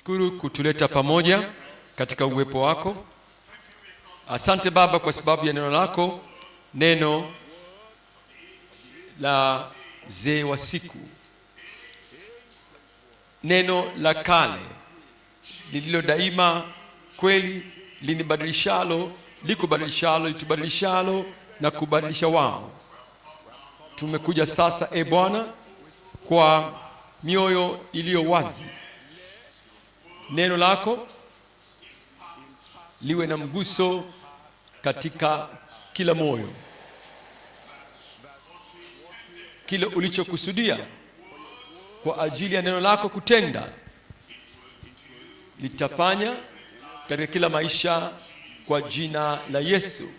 Tunakushukuru kutuleta pamoja katika uwepo wako. Asante Baba kwa sababu ya neno lako, neno la mzee wa siku, neno la kale lililo daima kweli, linibadilishalo, likubadilishalo, litubadilishalo na kubadilisha wao. Tumekuja sasa Bwana kwa mioyo iliyo wazi. Neno lako liwe na mguso katika kila moyo. Kile ulichokusudia kwa ajili ya neno lako kutenda, litafanya katika kila maisha kwa jina la Yesu.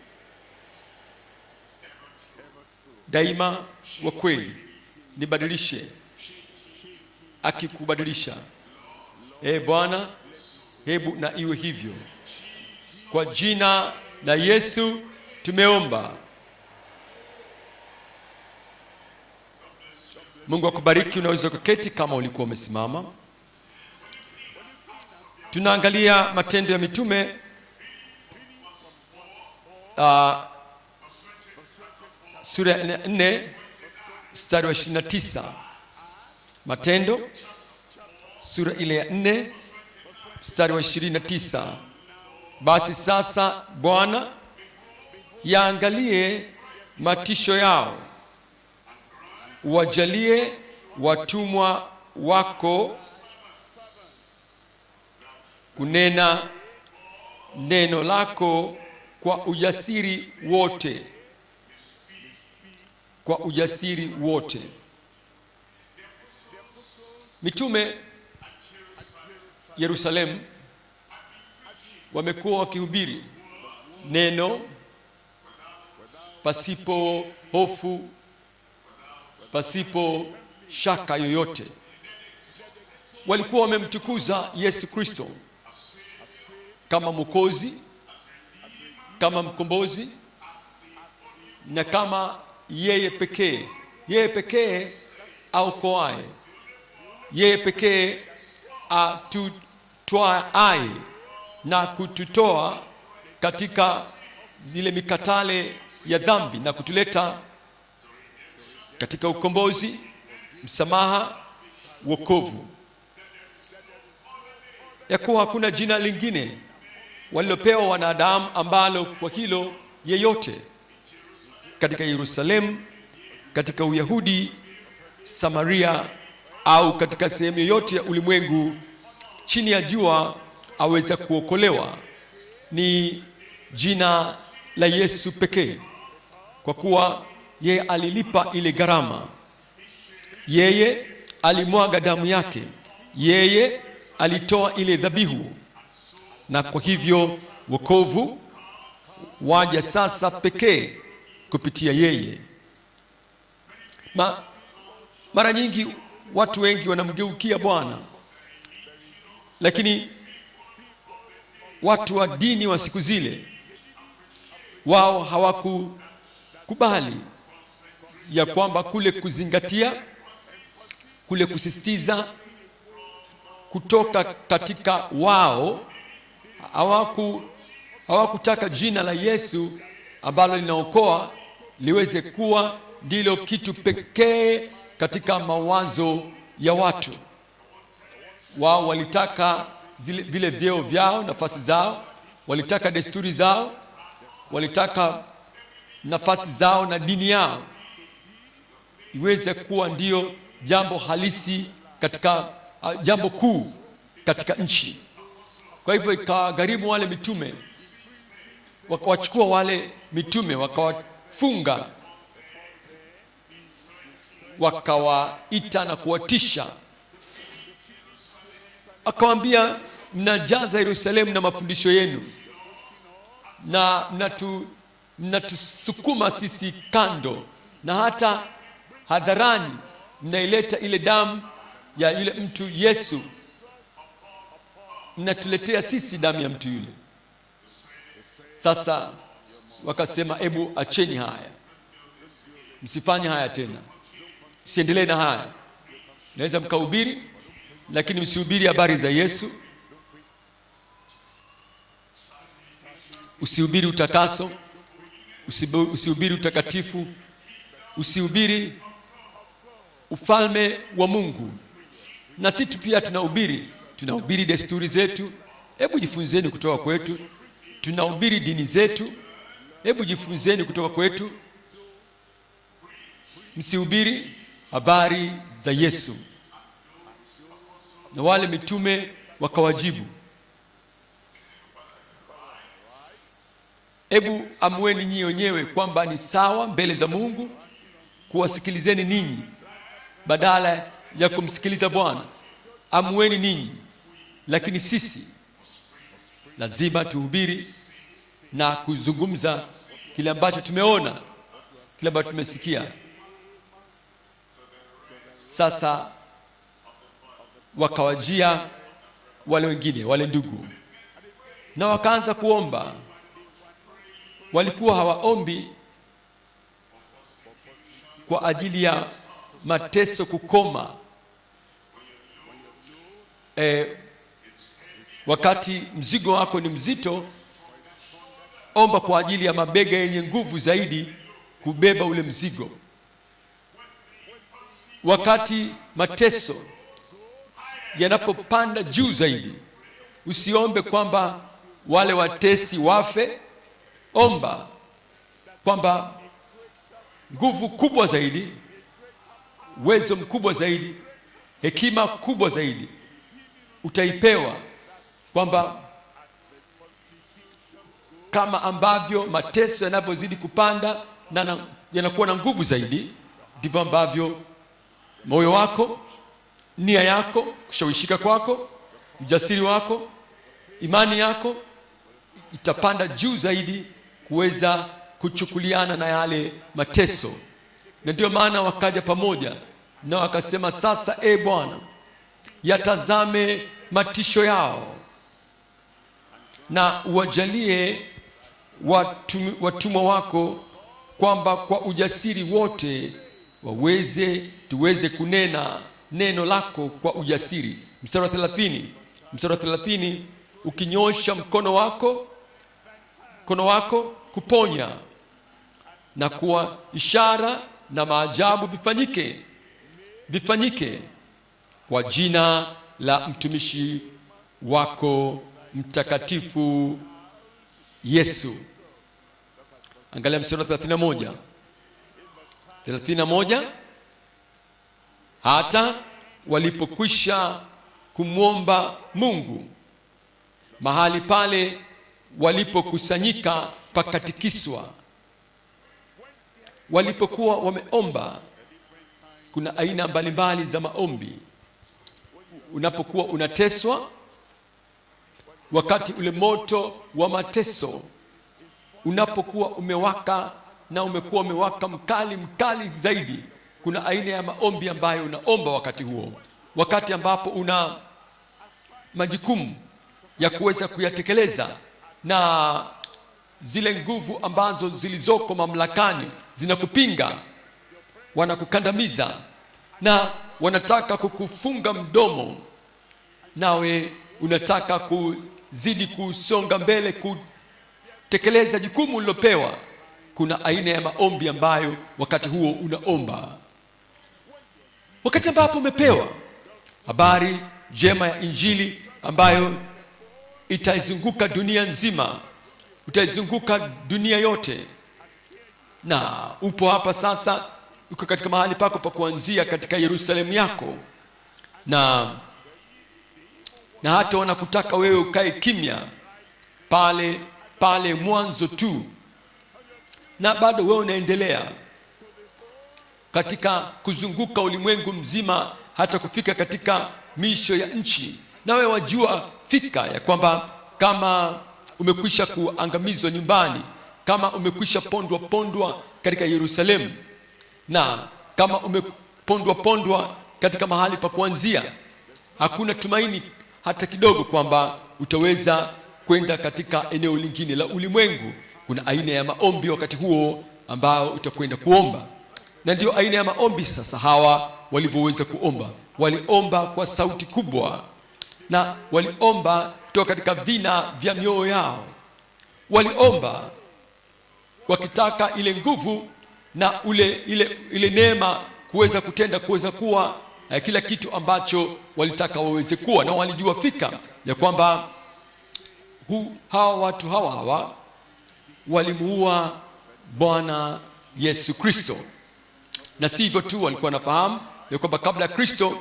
Daima wa kweli, nibadilishe akikubadilisha. Bwana, hebu na iwe hivyo. Kwa jina la Yesu tumeomba. Mungu akubariki. Unaweza kuketi kama ulikuwa umesimama. Tunaangalia Matendo ya Mitume sura ya 4 mstari wa 29. Matendo sura ile ya 4 mstari wa 29. Basi sasa Bwana, yaangalie matisho yao, wajalie watumwa wako kunena neno lako kwa ujasiri wote, kwa ujasiri wote. Mitume Yerusalemu wamekuwa wakihubiri neno pasipo hofu, pasipo shaka yoyote. Walikuwa wamemtukuza Yesu Kristo kama Mwokozi, kama mkombozi, na kama yeye pekee aokoaye, yeye pekee atutwae na kututoa katika zile mikatale ya dhambi na kutuleta katika ukombozi, msamaha, wokovu. Ya kuwa hakuna jina lingine walilopewa wanadamu ambalo kwa hilo yeyote katika Yerusalemu, katika Uyahudi, Samaria au katika sehemu yoyote ya ulimwengu chini ya jua aweza kuokolewa, ni jina la Yesu pekee. Kwa kuwa yeye alilipa ile gharama, yeye alimwaga damu yake, yeye alitoa ile dhabihu, na kwa hivyo wokovu waja sasa pekee kupitia yeye. Mara nyingi watu wengi wanamgeukia Bwana, lakini watu wa dini wa siku zile, wao hawakukubali ya kwamba kule kuzingatia, kule kusisitiza kutoka katika wao, hawakutaka jina la Yesu ambalo linaokoa liweze kuwa ndilo kitu pekee katika mawazo ya watu. Wao walitaka vile vyeo vyao, nafasi zao, walitaka desturi zao, walitaka nafasi zao na dini yao iweze kuwa ndio jambo halisi katika jambo kuu katika nchi. Kwa hivyo ikagharimu wale mitume, wakawachukua wale mitume, wakawafunga, wakawaita na kuwatisha. Akawaambia, mnajaza Yerusalemu na mafundisho yenu, na mnatusukuma sisi kando, na hata hadharani mnaileta ile damu ya yule mtu Yesu, mnatuletea sisi damu ya mtu yule. Sasa wakasema, hebu acheni haya, msifanye haya tena, msiendelee na haya. Naweza mkahubiri, lakini msihubiri habari za Yesu, usihubiri utakaso, usihubiri utakatifu, usihubiri ufalme wa Mungu. Na sisi pia tunahubiri desturi zetu. Hebu jifunzeni kutoka kwetu. Tunahubiri dini zetu. Hebu jifunzeni kutoka kwetu. Msihubiri habari za Yesu. Na wale mitume wakawajibu, hebu amueni nyinyi wenyewe kwamba ni sawa mbele za Mungu kuwasikilizeni ninyi badala ya kumsikiliza Bwana. Amueni ninyi, lakini sisi lazima tuhubiri na kuzungumza kile ambacho tumeona, kile ambacho tumesikia. Sasa wakawajia wale wengine, wale ndugu, na wakaanza kuomba. Walikuwa hawaombi kwa ajili ya mateso kukoma. Wakati mzigo wako ni mzito, omba kwa ajili ya mabega yenye nguvu zaidi kubeba ule mzigo. Wakati mateso yanapopanda juu zaidi, usiombe kwamba wale watesi wafe. Omba kwamba nguvu kubwa zaidi, uwezo mkubwa zaidi, hekima kubwa zaidi utaipewa, kwamba kama ambavyo mateso yanapozidi kupanda na yanakuwa na nguvu zaidi, ndivyo ambavyo moyo wako, nia yako, kushawishika kwako, ujasiri wako, imani yako itapanda juu zaidi kuweza kuchukuliana na yale mateso. Na ndio maana wakaja pamoja na wakasema, sasa Bwana, yatazame matisho yao na uwajalie watumwa wako, kwamba kwa ujasiri wote tuweze kunena neno lako kwa ujasiri. Mstari wa 30, ukinyosha mkono wako kuponya, na kuwa ishara na maajabu vifanyike kwa jina la mtumishi wako mtakatifu Yesu. Angalia mstari wa 31. Hata walipokwisha kumwomba Mungu, mahali pale walipokusanyika pakatikiswa. Walipokuwa wameomba, kuna aina mbalimbali za maombi. Unapokuwa unateswa, wakati ule moto wa mateso unapokuwa umewaka na umekuwa umewaka mkali zaidi, kuna aina ya maombi ambayo unaomba wakati huo, wakati ambapo una majukumu ya kuweza kuyatekeleza, na zile nguvu ambazo zilizoko mamlakani zinakupinga, wanakukandamiza na wanataka kukufunga mdomo, nawe unataka kuzidi kusonga mbele kutekeleza jukumu ulilopewa. Kuna aina ya maombi ambayo wakati huo unaomba. Wakati ambapo umepewa habari njema ya Injili ambayo itaizunguka dunia nzima, utaizunguka dunia yote, na upo hapa sasa, uko katika mahali pako pa kuanzia katika Yerusalemu yako, na hata wanakutaka wewe ukae kimya pale mwanzo tu, na bado wewe unaendelea katika kuzunguka ulimwengu mzima hata kufika katika misho ya nchi. Nawe wajua fika ya kwamba kama umekwisha kuangamizwa nyumbani, kama umekwisha pondwa katika Yerusalemu, na kama umepondwa katika mahali pa kuanzia, hakuna tumaini hata kidogo kwamba utaweza kwenda katika eneo lingine la ulimwengu. Kuna aina ya maombi wakati huo ambao utakwenda kuomba, na ndio aina ya maombi sasa hawa walivyoweza kuomba. Waliomba kwa sauti kubwa, na waliomba kutoka katika vina vya mioyo yao, waliomba wakitaka ile nguvu na ile neema kuweza kutenda, kuweza kuwa kila kitu ambacho walitaka waweze kuwa. Na walijua fika ya kwamba hawa watu hawa walimuua Bwana Yesu Kristo. Na si hivyo tu, walikuwa wanafahamu ya kwamba kabla ya Kristo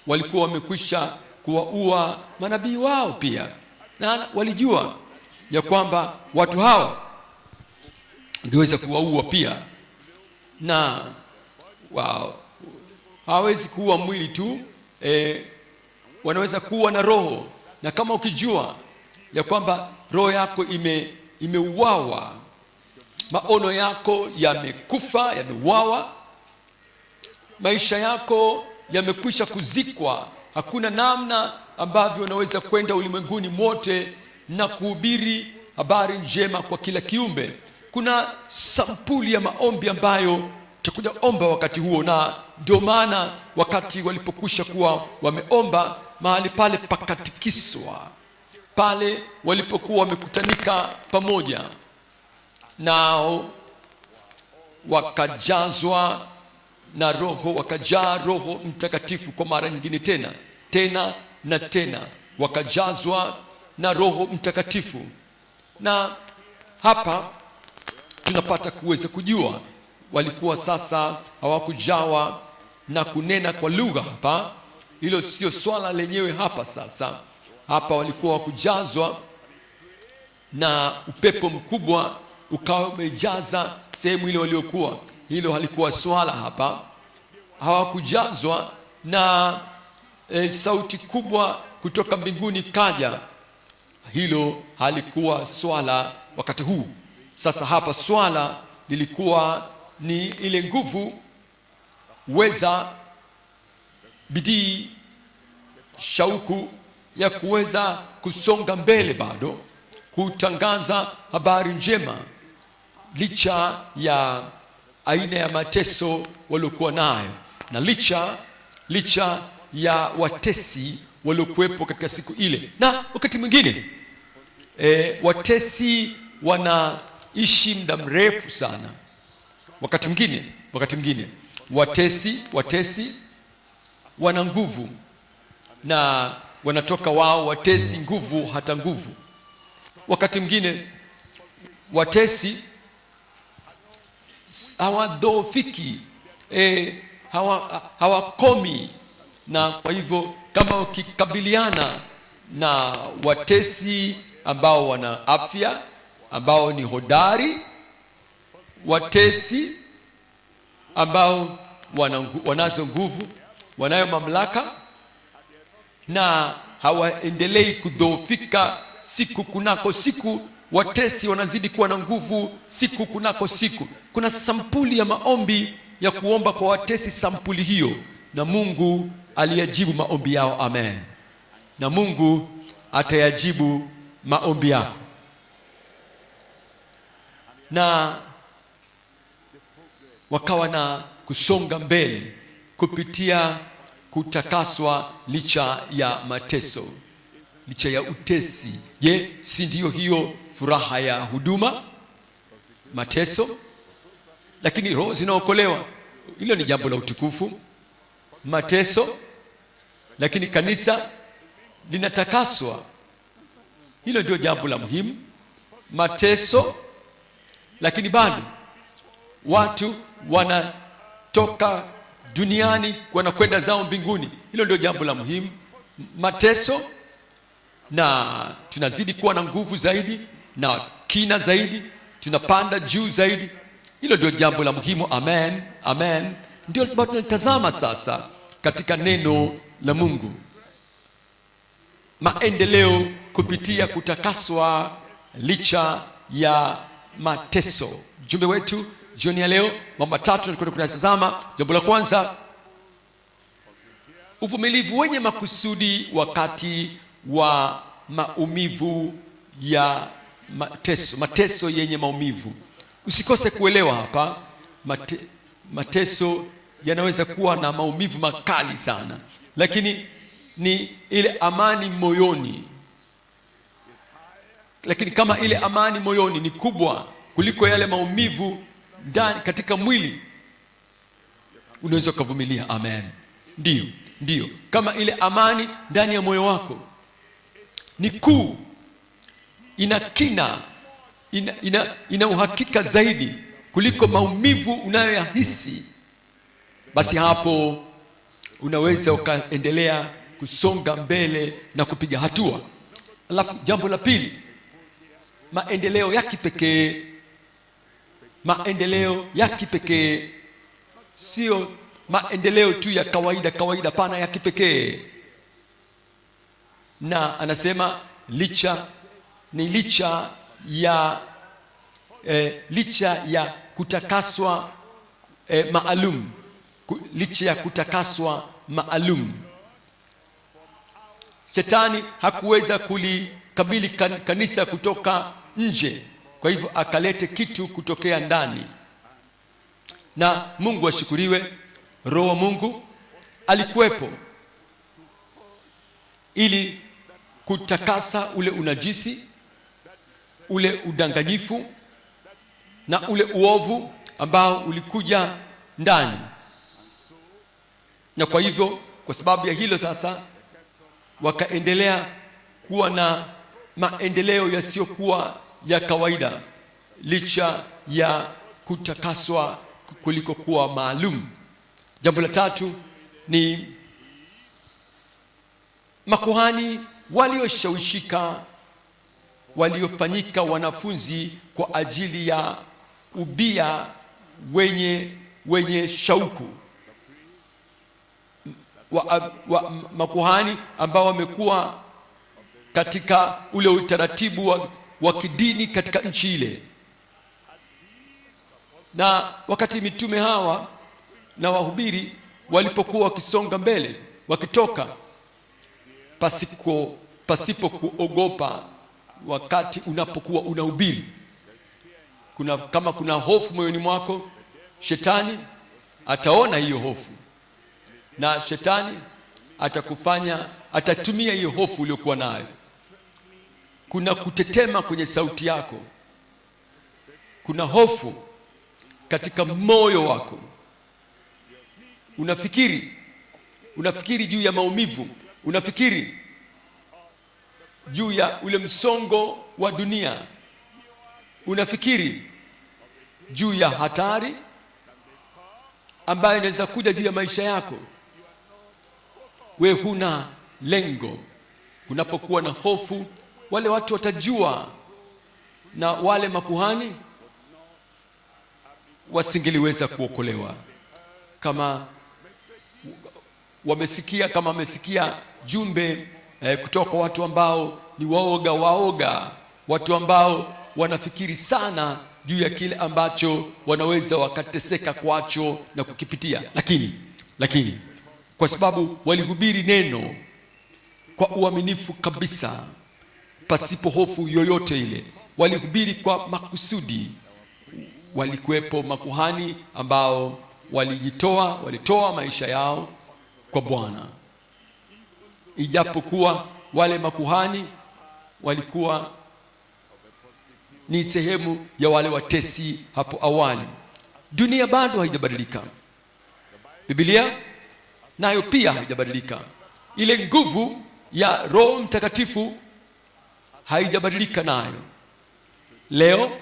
walikuwa wamekwisha kuwaua manabii wao pia, na walijua ya kwamba watu hawa wangeweza kuwaua pia, na hawezi kuua mwili tu, wanaweza kuua na roho. Na kama ukijua ya kwamba roho yako imeuawa, maono yako yamekufa, yameuawa, maisha yako yamekwisha kuzikwa, hakuna namna ambavyo unaweza kwenda ulimwenguni mote na kuhubiri habari njema kwa kila kiumbe. Kuna sampuli ya maombi ambayo tutakuja omba wakati huo, na ndio maana wakati walipokwisha kuwa wameomba, mahali pale pakatikiswa, pale walipokuwa wamekutanika pamoja, nao wakajazwa na Roho, wakajaa Roho Mtakatifu kwa mara nyingine tena na tena, wakajazwa na Roho Mtakatifu. Na hapa tunapata kuweza kujua walikuwa sasa hawakujawa na kunena kwa lugha. Hapa hilo sio swala lenyewe hapa. Sasa hapa walikuwa wakujazwa na upepo mkubwa ukawa umejaza sehemu ile waliokuwa. Hilo halikuwa swala hapa. Hawakujazwa na sauti kubwa kutoka mbinguni kaja. Hilo halikuwa swala wakati huu. Sasa hapa swala lilikuwa ni ile nguvu, uweza, bidii, shauku ya kuweza kusonga mbele, bado kutangaza habari njema licha ya aina ya mateso waliokuwa nayo, na licha ya watesi waliokuwepo katika siku ile. Na wakati mwingine watesi wanaishi muda mrefu sana. Wakati mwingine watesi wana nguvu, na wanatoka wao watesi nguvu hata nguvu. Wakati mwingine watesi hawadhoofiki, hawakomi. Na kwa hivyo kama ukikabiliana na watesi ambao wana afya, ambao ni hodari, watesi ambao wanazo nguvu, wanayo mamlaka, na hawaendelei kudhoofika siku kunako siku, watesi wanazidi kuwa na nguvu siku kunako siku. Kuna sampuli ya maombi ya kuomba kwa watesi sampuli hiyo, na Mungu aliyajibu maombi yao. Amen. Na Mungu atayajibu maombi yako. Na wakawa na kusonga mbele kupitia kutakaswa licha ya mateso, licha ya utesi. Je, si ndiyo hiyo furaha ya huduma? Mateso, lakini roho zinaokolewa. Hilo ni jambo la utukufu. Mateso, lakini kanisa linatakaswa. Hilo ndio jambo la muhimu. Mateso, lakini bado watu wanatoka duniani wanakwenda zao mbinguni. Hilo ndio jambo la muhimu. Mateso, na tunazidi kuwa na nguvu zaidi na kina zaidi, tunapanda juu zaidi. Hilo ndio jambo la muhimu. Amen, amen. Ndio tunatazama sasa katika neno la Mungu, maendeleo kupitia kutakaswa licha ya mateso. Jumbe wetu jioni ya leo, mambo matatu tunakwenda kutazama. Jambo la kwanza, uvumilivu wenye makusudi wakati wa maumivu ya mateso yenye maumivu. Usikose kuelewa hapa, mateso yanaweza kuwa na maumivu makali sana, lakini ni ile amani moyoni lakini kama ile amani moyoni ni kubwa kuliko yale maumivu ndani katika mwili, unaweza kuvumilia. Amen. Ndio. Kama ile amani ndani ya moyo wako ni kuu, ina kina, ina uhakika zaidi kuliko maumivu unayoyahisi, basi hapo unaweza ukaendelea kusonga mbele na kupiga hatua. Alafu jambo la pili, maendeleo ya kipekee. Maendeleo ya kipekee, sio maendeleo tu ya kawaida, pana ya kipekee. Na anasema licha ya kutakaswa maalum, licha ya kutakaswa maalum. Shetani hakuweza kulikabili kanisa kutoka nje, kwa hivyo akalete kitu kutokea ndani. Na Mungu ashukuriwe, Roho wa Mungu alikuwepo ili kutakasa ule unajisi, ule udanganyifu na ule uovu ambao ulikuja ndani. Na kwa hivyo, kwa sababu ya hilo sasa wakaendelea kuwa na maendeleo yasiyokuwa ya kawaida, licha ya kutakaswa kuliko kuwa maalum. Jambo la tatu ni makuhani walioshawishika, waliofanyika wanafunzi kwa ajili ya ubia wenye shauku. Makuhani ambao wamekuwa katika ule utaratibu wa kidini katika nchi ile. Na wakati mitume hawa na wahubiri walipokuwa wakisonga mbele, wakitoka pasipo kuogopa, wakati unapokuwa unahubiri, kama kuna hofu moyoni mwako, shetani ataona hiyo hofu, na shetani atatumia hiyo hofu uliyokuwa nayo. Kuna kutetema kwenye sauti yako, kuna hofu katika moyo wako, unafikiri juu ya maumivu, unafikiri juu ya ule msongo wa dunia, unafikiri juu ya hatari ambayo inaweza kuja juu ya maisha yako. We huna lengo. Kunapokuwa na hofu, wale watu watajua, na wale makuhani wasingeliweza kuokolewa kama wamesikia jumbe kutoka kwa watu ambao ni waoga, watu ambao wanafikiri sana juu ya kile ambacho wanaweza wakateseka kwacho na kukipitia. Lakini kwa sababu walihubiri neno kwa uaminifu kabisa, pasipo hofu yoyote ile, walihubiri kwa makusudi. Walikuwepo makuhani ambao walitoa maisha yao kwa Bwana. Ijapokuwa wale makuhani walikuwa ni sehemu ya wale watesi hapo awali, dunia bado haijabadilika. Biblia nayo pia haijabadilika. Ile nguvu ya Roho Mtakatifu haijabadilika nayo. Leo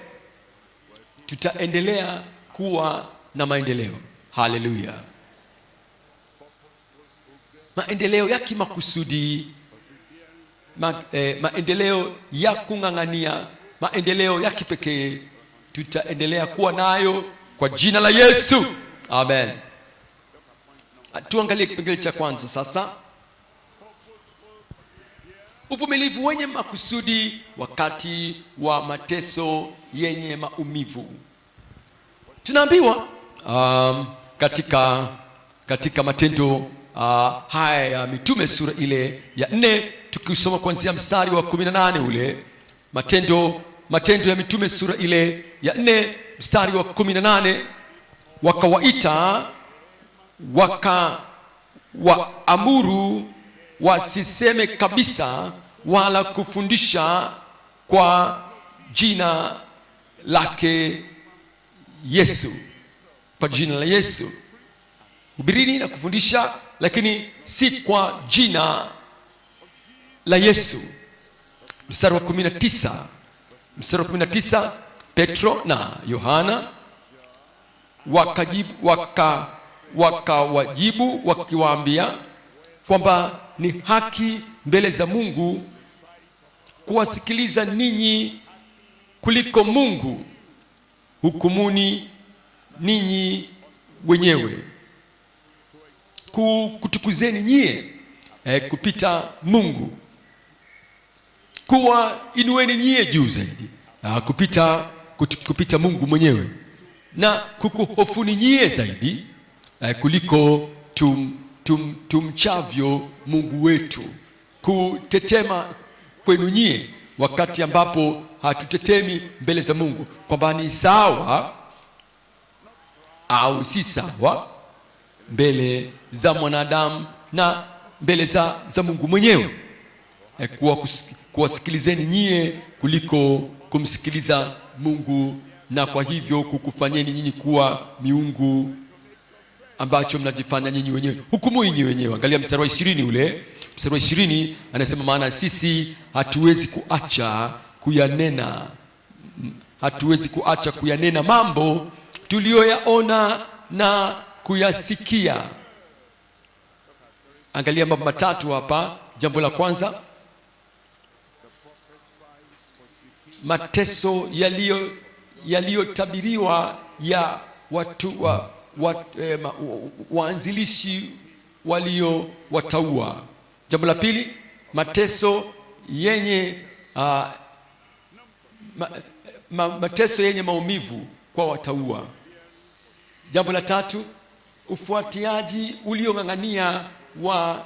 tutaendelea kuwa na maendeleo. Haleluya. Maendeleo ya kimakusudi, maendeleo ya kung'ang'ania, maendeleo ya kipekee, tutaendelea kuwa nayo kwa jina la Yesu. Amen. Tuangalie kipengele cha kwanza sasa. Uvumilivu wenye makusudi wakati wa mateso yenye maumivu. Tunaambiwa katika Matendo haya ya Mitume sura ile ya 4, tukisoma kuanzia mstari wa 18 ule. Matendo ya Mitume sura ile ya 4 mstari wa 18, wakawaita wakawaamuru wasiseme kabisa wala kufundisha kwa jina lake Yesu, kwa jina la Yesu. Hubirini na kufundisha, lakini si kwa jina la Yesu. Mstari wa 19, Petro na Yohana wakawajibu wakiwaambia kwamba ni haki mbele za Mungu kuwasikiliza ninyi kuliko Mungu. Hukumuni ninyi wenyewe. Kutukuzeni nyie kupita Mungu, kuwa inueni nyie juu zaidi kupita Mungu mwenyewe, na kukuhofuni nyie zaidi kuliko tumchavyo Mungu wetu. Kutetema kwenu nyie wakati ambapo hatutetemi mbele za Mungu, kwamba ni sawa au si sawa mbele za mwanadamu na mbele za Mungu mwenyewe. Kuwasikilizeni nyie kuliko kumsikiliza Mungu, na kwa hivyo kukufanyeni nyinyi kuwa miungu ambacho mnajifanya nyinyi wenyewe. Hukumuni nyinyi wenyewe. Angalia mstari wa 20 ule. Mstari wa 20 anasema, maana sisi hatuwezi kuacha kuyanena mambo tuliyoyaona na kuyasikia. Angalia mambo matatu hapa. Jambo la kwanza, mateso yaliyotabiriwa ya watu waanzilishi waliowataua. Jambo la pili, mateso yenye mateso yenye maumivu kwa wataua. Jambo la tatu, ufuatiaji uliong'ang'ania wa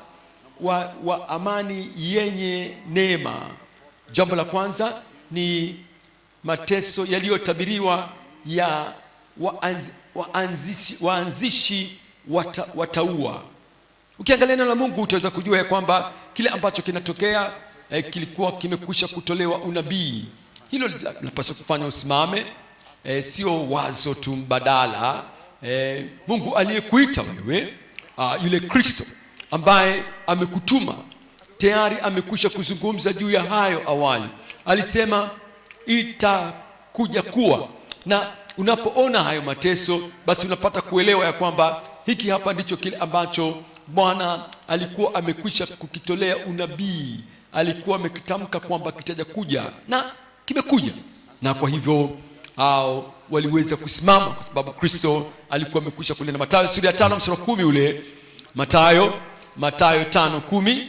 amani yenye neema. Jambo la kwanza ni mateso yaliyotabiriwa ya waanzishi wataua. Ukiangalia neno la Mungu utaweza kujua ya kwamba kile ambacho kinatokea kilikuwa kimekwisha kutolewa unabii. Hilo linapaswa kufanya usimame, sio wazo tu mbadala. Mungu aliyekuita wewe, yule Kristo ambaye amekutuma tayari amekwisha kuzungumza juu ya hayo awali. Alisema itakuja kuwa, na unapoona hayo mateso, basi unapata kuelewa ya kwamba hiki hapa ndicho kile ambacho Bwana alikuwa amekwisha kukitolea unabii. Alikuwa amekitamka kwamba kitaja kuja, na kimekuja. Na kwa hivyo hao waliweza kusimama kwa sababu Kristo alikuwa amekwisha kunena. Mathayo sura ya 5 mstari wa 10 ule. Mathayo 5:10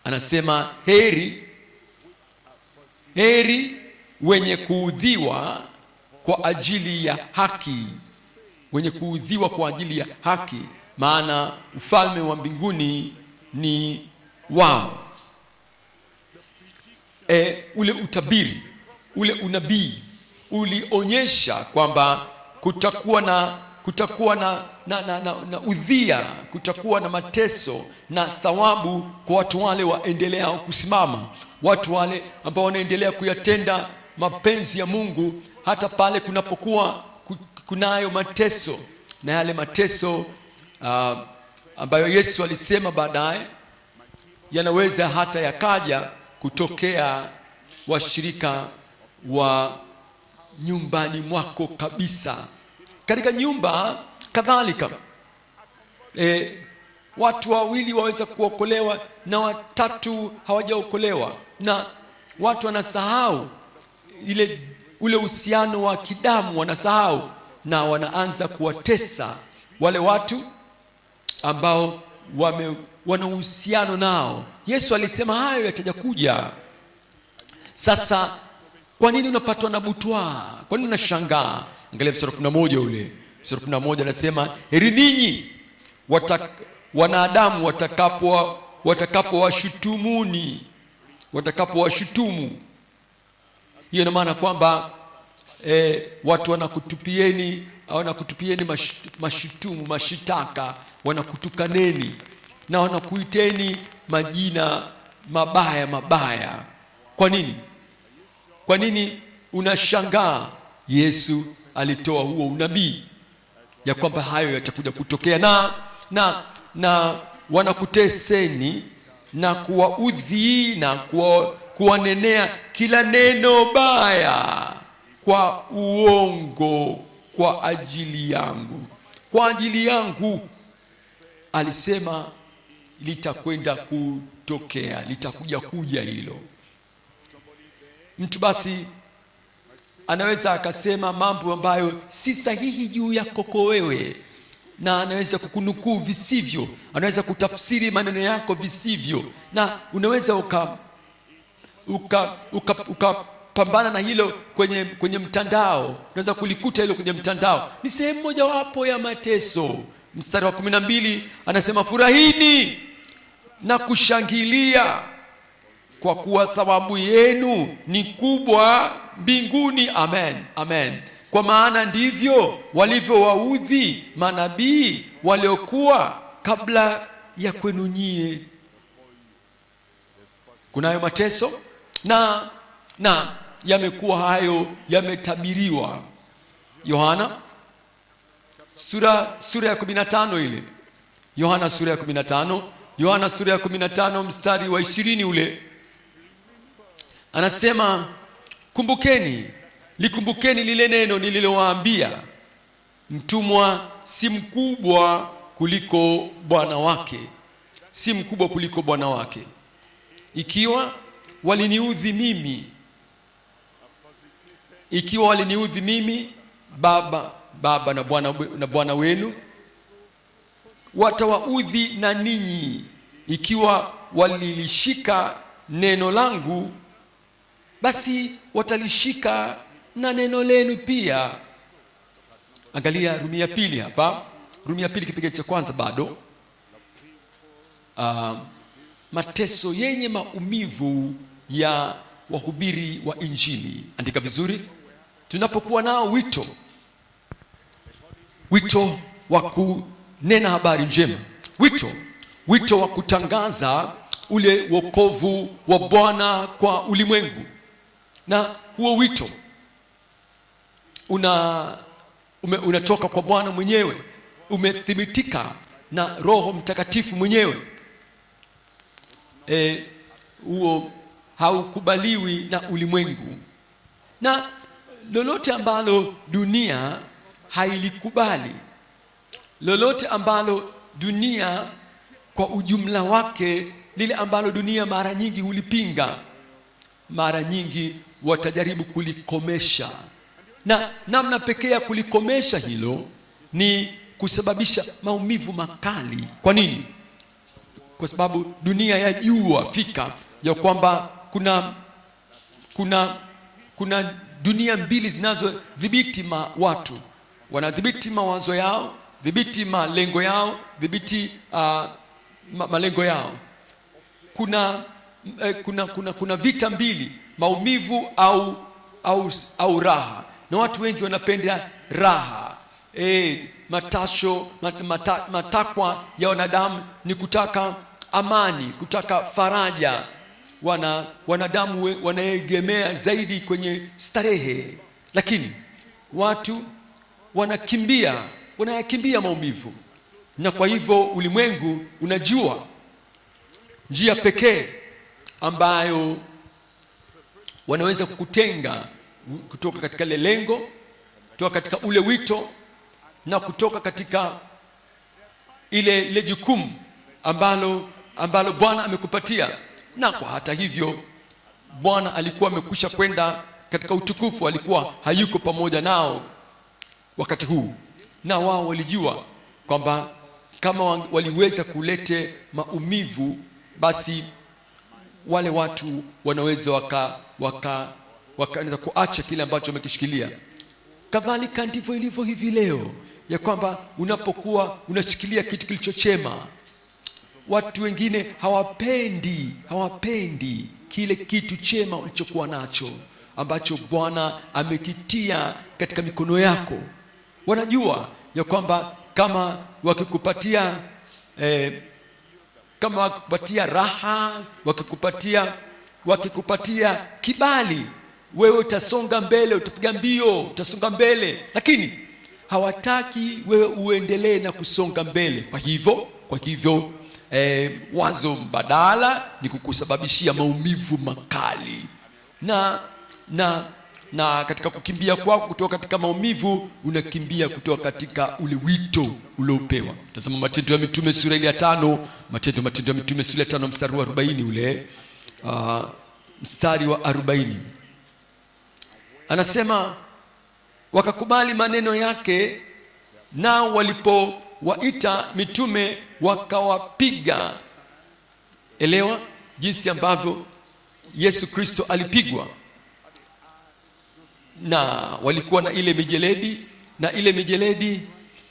anasema, heri wenye kuudhiwa kwa ajili ya haki, wenye kuudhiwa kwa ajili ya haki, maana ufalme wa mbinguni ni wao. Ule utabiri, ule unabii ulionyesha kwamba kutakuwa na udhia, kutakuwa na mateso na thawabu kwa watu wale waendelea kusimama, watu wale ambao wanaendelea kuyatenda mapenzi ya Mungu hata pale kunapokuwa kunayo mateso. Na yale mateso ambayo Yesu alisema baadaye yanaweza hata yakaja kutokea washirika wa nyumbani mwako kabisa. Katika nyumba kadhalika, watu wawili waweza kuokolewa na watatu hawajaokolewa, na watu wanasahau ule uhusiano wa kidamu, wanasahau na wanaanza kuwatesa wale watu ambao wana uhusiano nao. Yesu alisema hayo yataja kuja. Sasa kwa nini unapatwa na butwaa? Kwa nini unashangaa? Angalia mstari 11 ule. Mstari 11 anasema, heri ninyi wanadamu watakapowashutumuni, watakapowashutumu. Hiyo ina maana kwamba watu wanakutupieni mashutumu, mashitaka, wanakutukaneni na wanakuiteni majina mabaya. Kwa nini? Kwa nini unashangaa? Yesu alitoa huo unabii ya kwamba hayo yatakuja kutokea, na wanakuteseni na kuwaudhi na kuwanenea kila neno baya kwa uongo kwa ajili yangu. Kwa ajili yangu alisema litakwenda kutokea, litakuja kuja hilo. Mtu basi anaweza akasema mambo ambayo si sahihi juu yako wewe, na anaweza kukunukuu visivyo, anaweza kutafsiri maneno yako visivyo, na unaweza ukapambana na hilo kwenye mtandao. Unaweza kulikuta hilo kwenye mtandao. Ni sehemu moja wapo ya mateso. Mstari wa 12 anasema, furahini na kushangilia kwa kuwa thawabu yenu ni kubwa mbinguni. Amen, amen. Kwa maana ndivyo walivyowaudhi manabii waliokuwa kabla ya kwenu nyie. Kunayo mateso na yamekuwa hayo, yametabiriwa. Yohana sura ya 15 ile. Yohana sura ya 15. Yohana sura ya 15 mstari wa 20 ule. Anasema, likumbukeni lile neno nililowaambia, mtumwa si mkubwa kuliko bwana wake. Si mkubwa kuliko bwana wake. Ikiwa waliniudhi mimi, baba na bwana wenu watawaudhi na ninyi. Ikiwa walilishika neno langu, basi watalishika na neno lenu pia. Angalia Rumi ya pili hapa. Rumi ya pili kipengele cha kwanza bado. Mateso yenye maumivu ya wahubiri wa Injili. Andika vizuri. Tunapokuwa nao wito wa kunena habari njema, wito wa kutangaza ule wokovu wa Bwana kwa ulimwengu, na huo wito unatoka kwa Bwana mwenyewe, umethibitika na Roho Mtakatifu mwenyewe. Huo haukubaliwi na ulimwengu, na lolote ambalo dunia hailikubali, lolote ambalo dunia kwa ujumla wake, lile ambalo dunia mara nyingi hulipinga, mara nyingi watajaribu kulikomesha, na namna pekee ya kulikomesha hilo ni kusababisha maumivu makali. Kwa nini? Kwa sababu dunia yajua fika ya kwamba kuna dunia mbili zinazodhibiti watu. Wanadhibiti mawazo yao, dhibiti malengo yao, dhibiti malengo yao. Kuna vita mbili, maumivu au raha, na watu wengi wanapenda raha. Matakwa ya wanadamu ni kutaka amani, kutaka faraja. Wanadamu wanaegemea zaidi kwenye starehe, lakini watu wanayakimbia maumivu. Na kwa hivyo ulimwengu unajua njia pekee ambayo wanaweza kukutenga kutoka katika ile lengo, kutoka katika ule wito, na kutoka katika ile jukumu ambalo Bwana amekupatia. Na kwa hata hivyo Bwana alikuwa amekwisha kwenda katika utukufu, alikuwa hayuko pamoja nao wakati huu, na wao walijua kwamba kama waliweza kulete maumivu, basi wale watu wanaweza wakaanza kuacha kile ambacho wamekishikilia. Kadhalika ndivyo ilivyo hivi leo, ya kwamba unapokuwa unashikilia kitu kilichochema, watu wengine hawapendi kile kitu chema ulichokuwa nacho, ambacho Bwana amekitia katika mikono yako. Wanajua ya kwamba kama wakikupatia raha, wakikupatia kibali, wewe utasonga mbele, utapiga mbio, utasonga mbele, lakini hawataki wewe uendelee na kusonga mbele. Kwa hivyo wazo mbadala ni kukusababishia maumivu makali, na katika kukimbia kwako kutoka katika maumivu, unakimbia kutoka katika ule wito uliopewa. Tazama Matendo ya Mitume sura ya 5, Matendo ya Mitume sura ya 5 mstari wa 40 ule mstari wa 40. Anasema wakakubali maneno yake, nao walipowaita mitume wakawapiga. Elewa jinsi ambavyo Yesu Kristo alipigwa. Na walikuwa na ile mijeledi, na ile mijeledi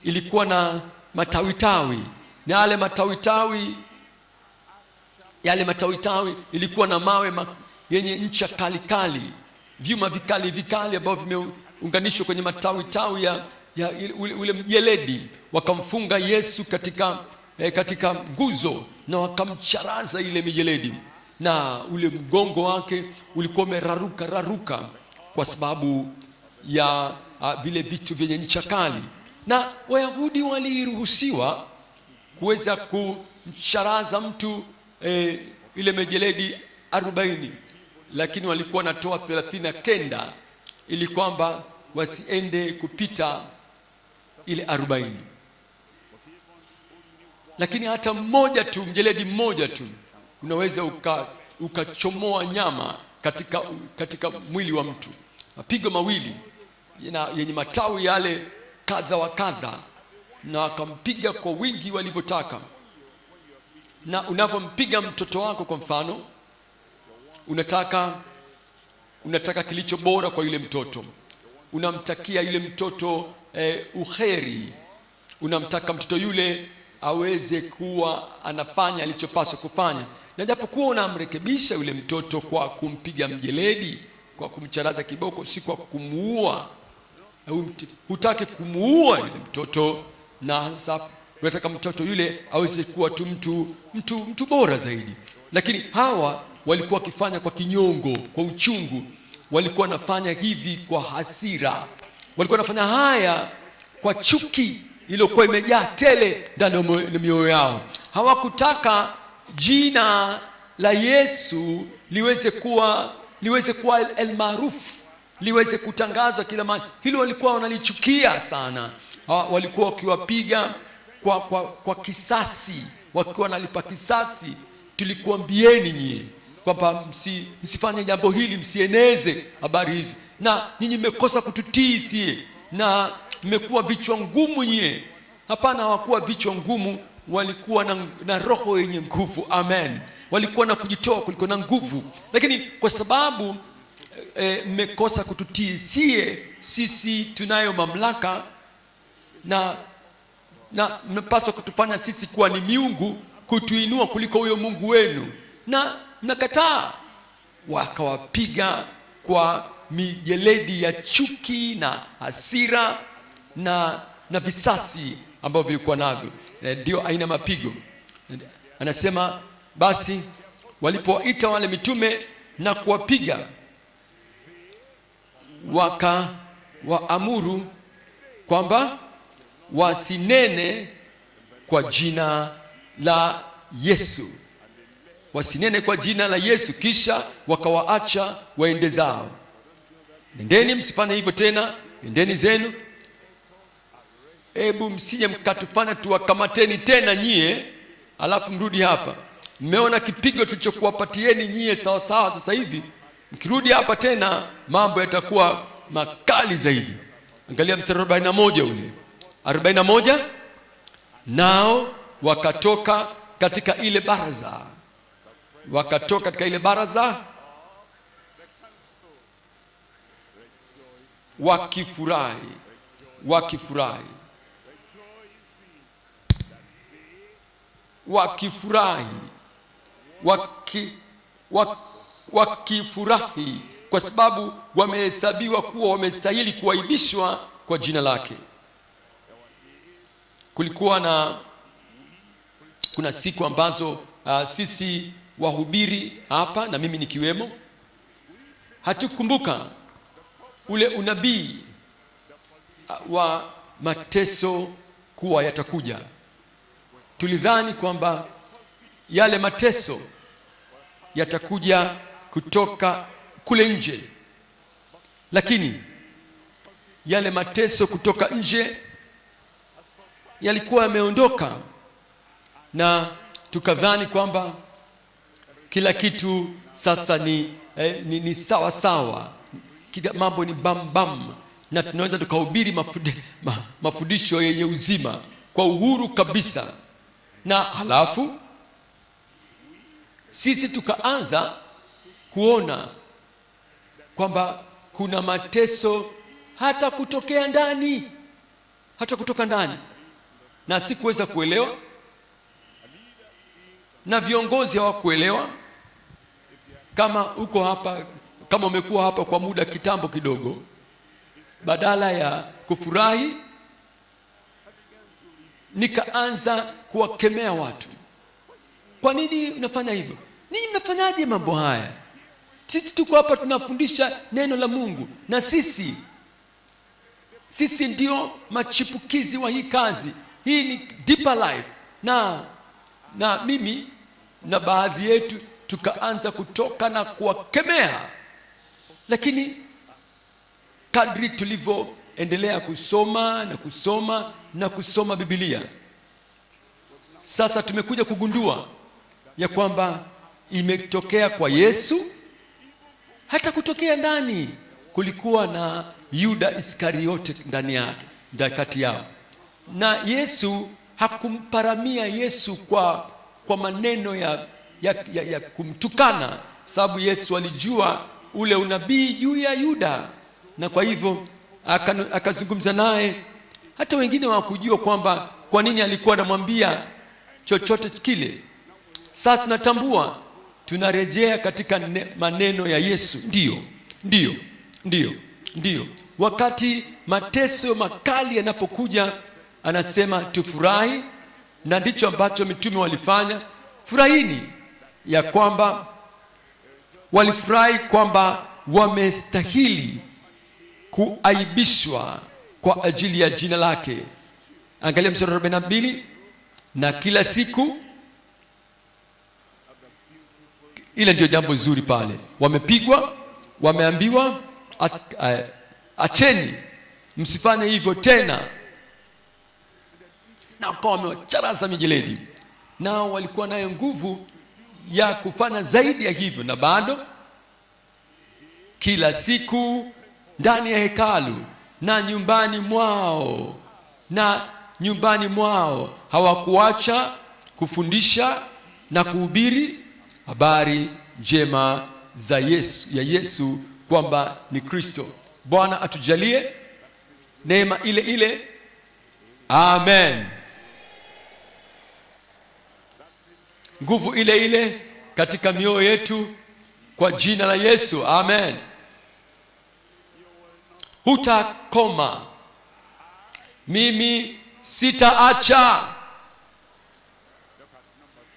ilikuwa na matawitawi, na yale matawitawi ilikuwa na mawe yenye ncha kali kali, vyuma vikali vikali ambavyo vimeunganishwa kwenye matawitawi ya ule mjeledi. Wakamfunga Yesu katika nguzo na wakamcharaza ile mijeledi, na ule mgongo wake ulikuwa umeraruka kwa sababu ya vile vitu vyenye ncha kali. Na Wayahudi waliruhusiwa kuweza kumcharaza mtu ile mijeledi 40, lakini walikuwa natoa 39 ili kwamba wasiende kupita ile 40. Lakini hata mjeledi mmoja tu unaweza ukachomoa nyama katika mwili wa mtu. Mapigo mawili yenye matawi yale kadha wa kadha, na wakampiga kwa wingi walivyotaka. Na unapompiga mtoto wako, kwa mfano, unataka kilicho bora kwa yule mtoto, unamtakia yule mtoto uheri, unamtaka mtoto yule aweze kuwa anafanya alichopaswa kufanya. Na japokuwa unamrekebisha yule mtoto kwa kumpiga mjeledi, kwa kumcharaza kiboko, si kwa kumuua. Hutaki kumuua yule mtoto, na sasa unataka mtoto yule aweze kuwa tu mtu bora zaidi. Lakini hawa walikuwa wakifanya kwa kinyongo, kwa uchungu. Walikuwa wanafanya hivi kwa hasira, walikuwa wanafanya haya kwa chuki iliyokuwa imejaa tele ndani ya mioyo yao. Hawakutaka jina la Yesu liweze kuwa almaarufu, liweze kutangazwa kila mahali. Hilo walikuwa wanalichukia sana. Walikuwa wakiwapiga kwa kisasi, wakiwa wanalipa kisasi. Tulikuambieni nyie kwamba msifanye jambo hili, msieneze habari hizi, na nyinyi mmekosa kututii sie, na mmekuwa vichwa ngumu nyie. Hapana, hawakuwa vichwa ngumu, walikuwa na roho yenye nguvu. Amen. Walikuwa na kujitoa kuliko na nguvu, lakini kwa sababu mmekosa kututii sie, sisi tunayo mamlaka, na mmepaswa kutufanya sisi kuwa ni miungu, kutuinua kuliko huyo Mungu wenu, na mnakataa. Wakawapiga kwa mijeledi ya chuki na hasira na visasi ambavyo vilikuwa navyo. Ndio aina mapigo. Anasema basi walipoita wale mitume na kuwapiga, wakawaamuru kwamba wasinene kwa jina la Yesu, wasinene kwa jina la Yesu. Kisha wakawaacha waende zao. Nendeni, msifanye hivyo tena, nendeni zenu. Hebu msije mkatufanya tuwakamateni tena nyie alafu mrudi hapa. Mmeona kipigo tulichokuwapatieni nyie sawa sawa. Sasa hivi mkirudi hapa tena mambo yatakuwa makali zaidi. Angalia mstari 41 ule 41. Nao wakatoka katika ile baraza, wakifurahi kwa sababu wamehesabiwa kuwa wamestahili kuaibishwa kwa jina lake. Kuna siku ambazo sisi wahubiri hapa, na mimi nikiwemo, hatukumbuka ule unabii wa mateso kuwa yatakuja. Tulidhani kwamba yale mateso yatakuja kutoka kule nje, lakini yale mateso kutoka nje yalikuwa yameondoka, na tukadhani kwamba kila kitu sasa ni sawa sawa, mambo ni bam bam, na tunaweza tukahubiri mafundisho yenye uzima kwa uhuru kabisa. Na halafu sisi tukaanza kuona kwamba kuna mateso hata kutokea ndani, hata kutoka ndani, na sikuweza kuelewa, na viongozi hawakuelewa. Kama uko hapa, kama umekuwa hapa kwa muda kitambo kidogo, badala ya kufurahi nikaanza kuwakemea watu. Kwa nini unafanya hivyo? Ninyi mnafanyaje mambo haya? Sisi tuko hapa tunafundisha neno la Mungu, na sisi ndio machipukizi wa hii kazi. Hii ni Deeper Life. Na mimi na baadhi yetu tukaanza kutoka na kuwakemea, lakini kadri tulivyoendelea kusoma Biblia, sasa tumekuja kugundua ya kwamba imetokea kwa Yesu, hata kutokea ndani. Kulikuwa na Yuda Iskariote ndani yake, kati yao, na Yesu hakumparamia Yesu kwa maneno ya kumtukana, sababu Yesu alijua ule unabii juu ya Yuda, na kwa hivyo akazungumza naye. Hata wengine hawakujua kwamba kwa nini alikuwa anamwambia chochote kile. Sasa tunatambua, tunarejea katika maneno ya Yesu. Ndiyo. Wakati mateso makali yanapokuja, anasema tufurahi, na ndicho ambacho mitume walifanya. Furahini ya kwamba walifurahi kwamba wamestahili kuaibishwa kwa ajili ya jina lake. Angalia mstari 42, na kila siku. Ile ndio jambo zuri pale. Wamepigwa, wameambiwa acheni, msifanye hivyo tena, na kwa wamewacharaza mijeledi. Nao walikuwa nayo nguvu ya kufanya zaidi ya hivyo, na bado kila siku ndani ya hekalu na nyumbani mwao hawakuacha kufundisha na kuhubiri habari njema ya Yesu kwamba ni Kristo. Bwana atujalie neema ile ile. Amen. Nguvu ile ile katika mioyo yetu kwa jina la Yesu. Amen. Hutakoma. Mimi sitaacha.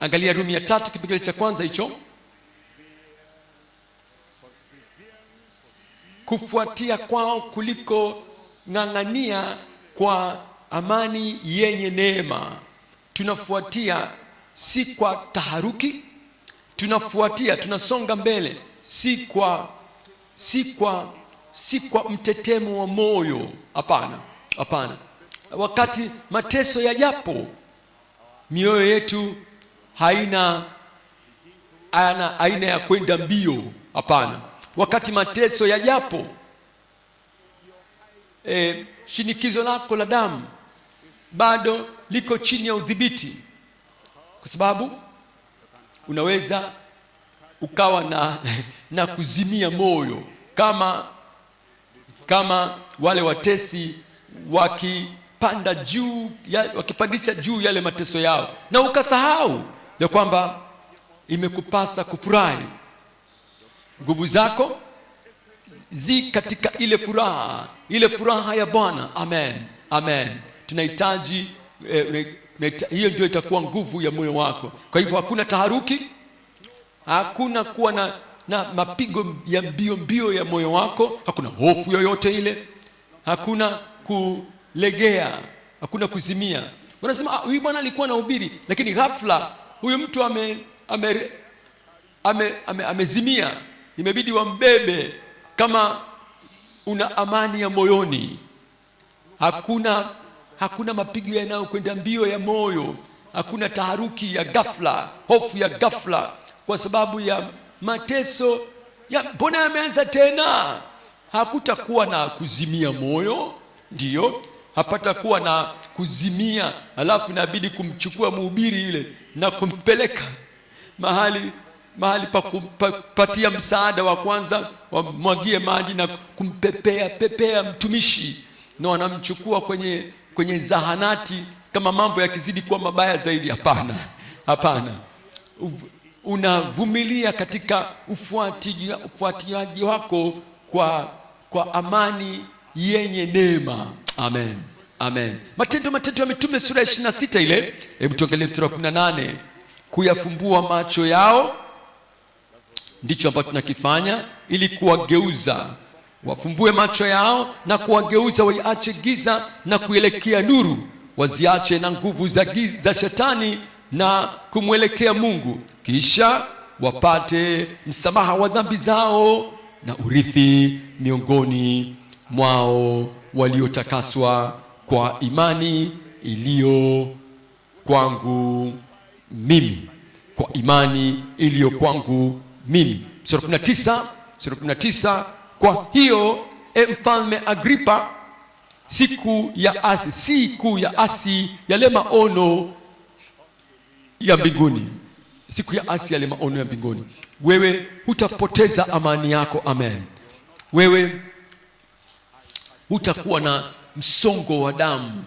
Angalia Rumi 3 kipengele cha kwanza hicho. Kufuatia kwao kuliko ng'ang'ania kwa amani yenye neema. Tunafuatia si kwa taharuki, tunasonga mbele si kwa mtetemo wa moyo. Hapana. Wakati mateso yajapo, mioyo yetu haina ya kwenda mbio. Hapana. Wakati mateso yajapo, shinikizo lako la damu bado liko chini ya udhibiti, kwa sababu unaweza ukawa na kuzimia moyo, kama wale watesi wakipandisha juu yale mateso yao, na ukasahau ya kwamba imekupasa kufurahi. Nguvu zako zi katika ile furaha ya Bwana. Amen. Tunahitaji hiyo ndio itakuwa nguvu ya moyo wako. Kwa hivyo hakuna taharuki, hakuna kuwa na mapigo ya mbio mbio ya moyo wako, hakuna hofu yoyote ile, hakuna kulegea, hakuna kuzimia. Wanasema huyu bwana alikuwa anahubiri, lakini ghafla huyu mtu amezimia, imebidi wambebe. Kama una amani ya moyoni, hakuna mapigo yanayokwenda mbio ya moyo, hakuna taharuki ya ghafla, hofu ya ghafla kwa sababu ya mateso ya mbona yameanza tena. Hakutakuwa na kuzimia moyo, ndio hapatakuwa na kuzimia alafu inabidi kumchukua mhubiri ile na kumpeleka mahali pa kupatia msaada wa kwanza, wamwagie maji na kumpepea mtumishi, na wanamchukua kwenye zahanati kama mambo yakizidi kuwa mabaya zaidi. Hapana. Unavumilia katika ufuatiliaji wako kwa amani yenye neema. Amen. Matendo ya Mitume sura ya 26 ile, hebu tuangalie sura ya 18. Kuyafumbua macho yao ndicho ambacho tunakifanya, ili kuwageuza, wafumbue macho yao na kuwageuza, waiache giza na kuelekea nuru, waziache na nguvu za shetani na kumwelekea Mungu, kisha wapate msamaha wa dhambi zao na urithi miongoni mwao waliotakaswa kwa imani iliyo kwangu mimi. Sura 19. Kwa hiyo Mfalme Agripa, siku ya asi yale maono ya mbinguni, wewe hutapoteza amani yako. Amen. Wewe hutakuwa na msongo wa damu.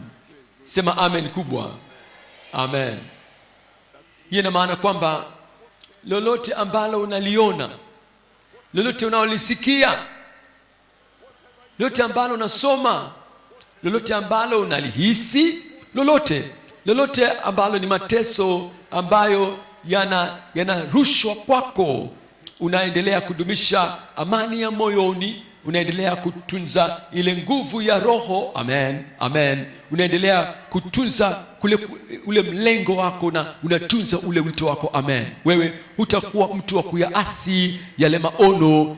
Sema amen kubwa. Amen. Hii ina maana kwamba lolote ambalo unaliona, lolote unaolisikia, lolote ambalo unasoma, lolote ambalo unalihisi, lolote ambalo ni mateso ambayo yanarushwa kwako, unaendelea kudumisha amani ya moyoni, unaendelea kutunza ile nguvu ya Roho. Amen. Unaendelea kutunza ule mlengo wako na unatunza ule wito wako. Amen. Wewe hutakuwa mtu wa kuyaasi yale maono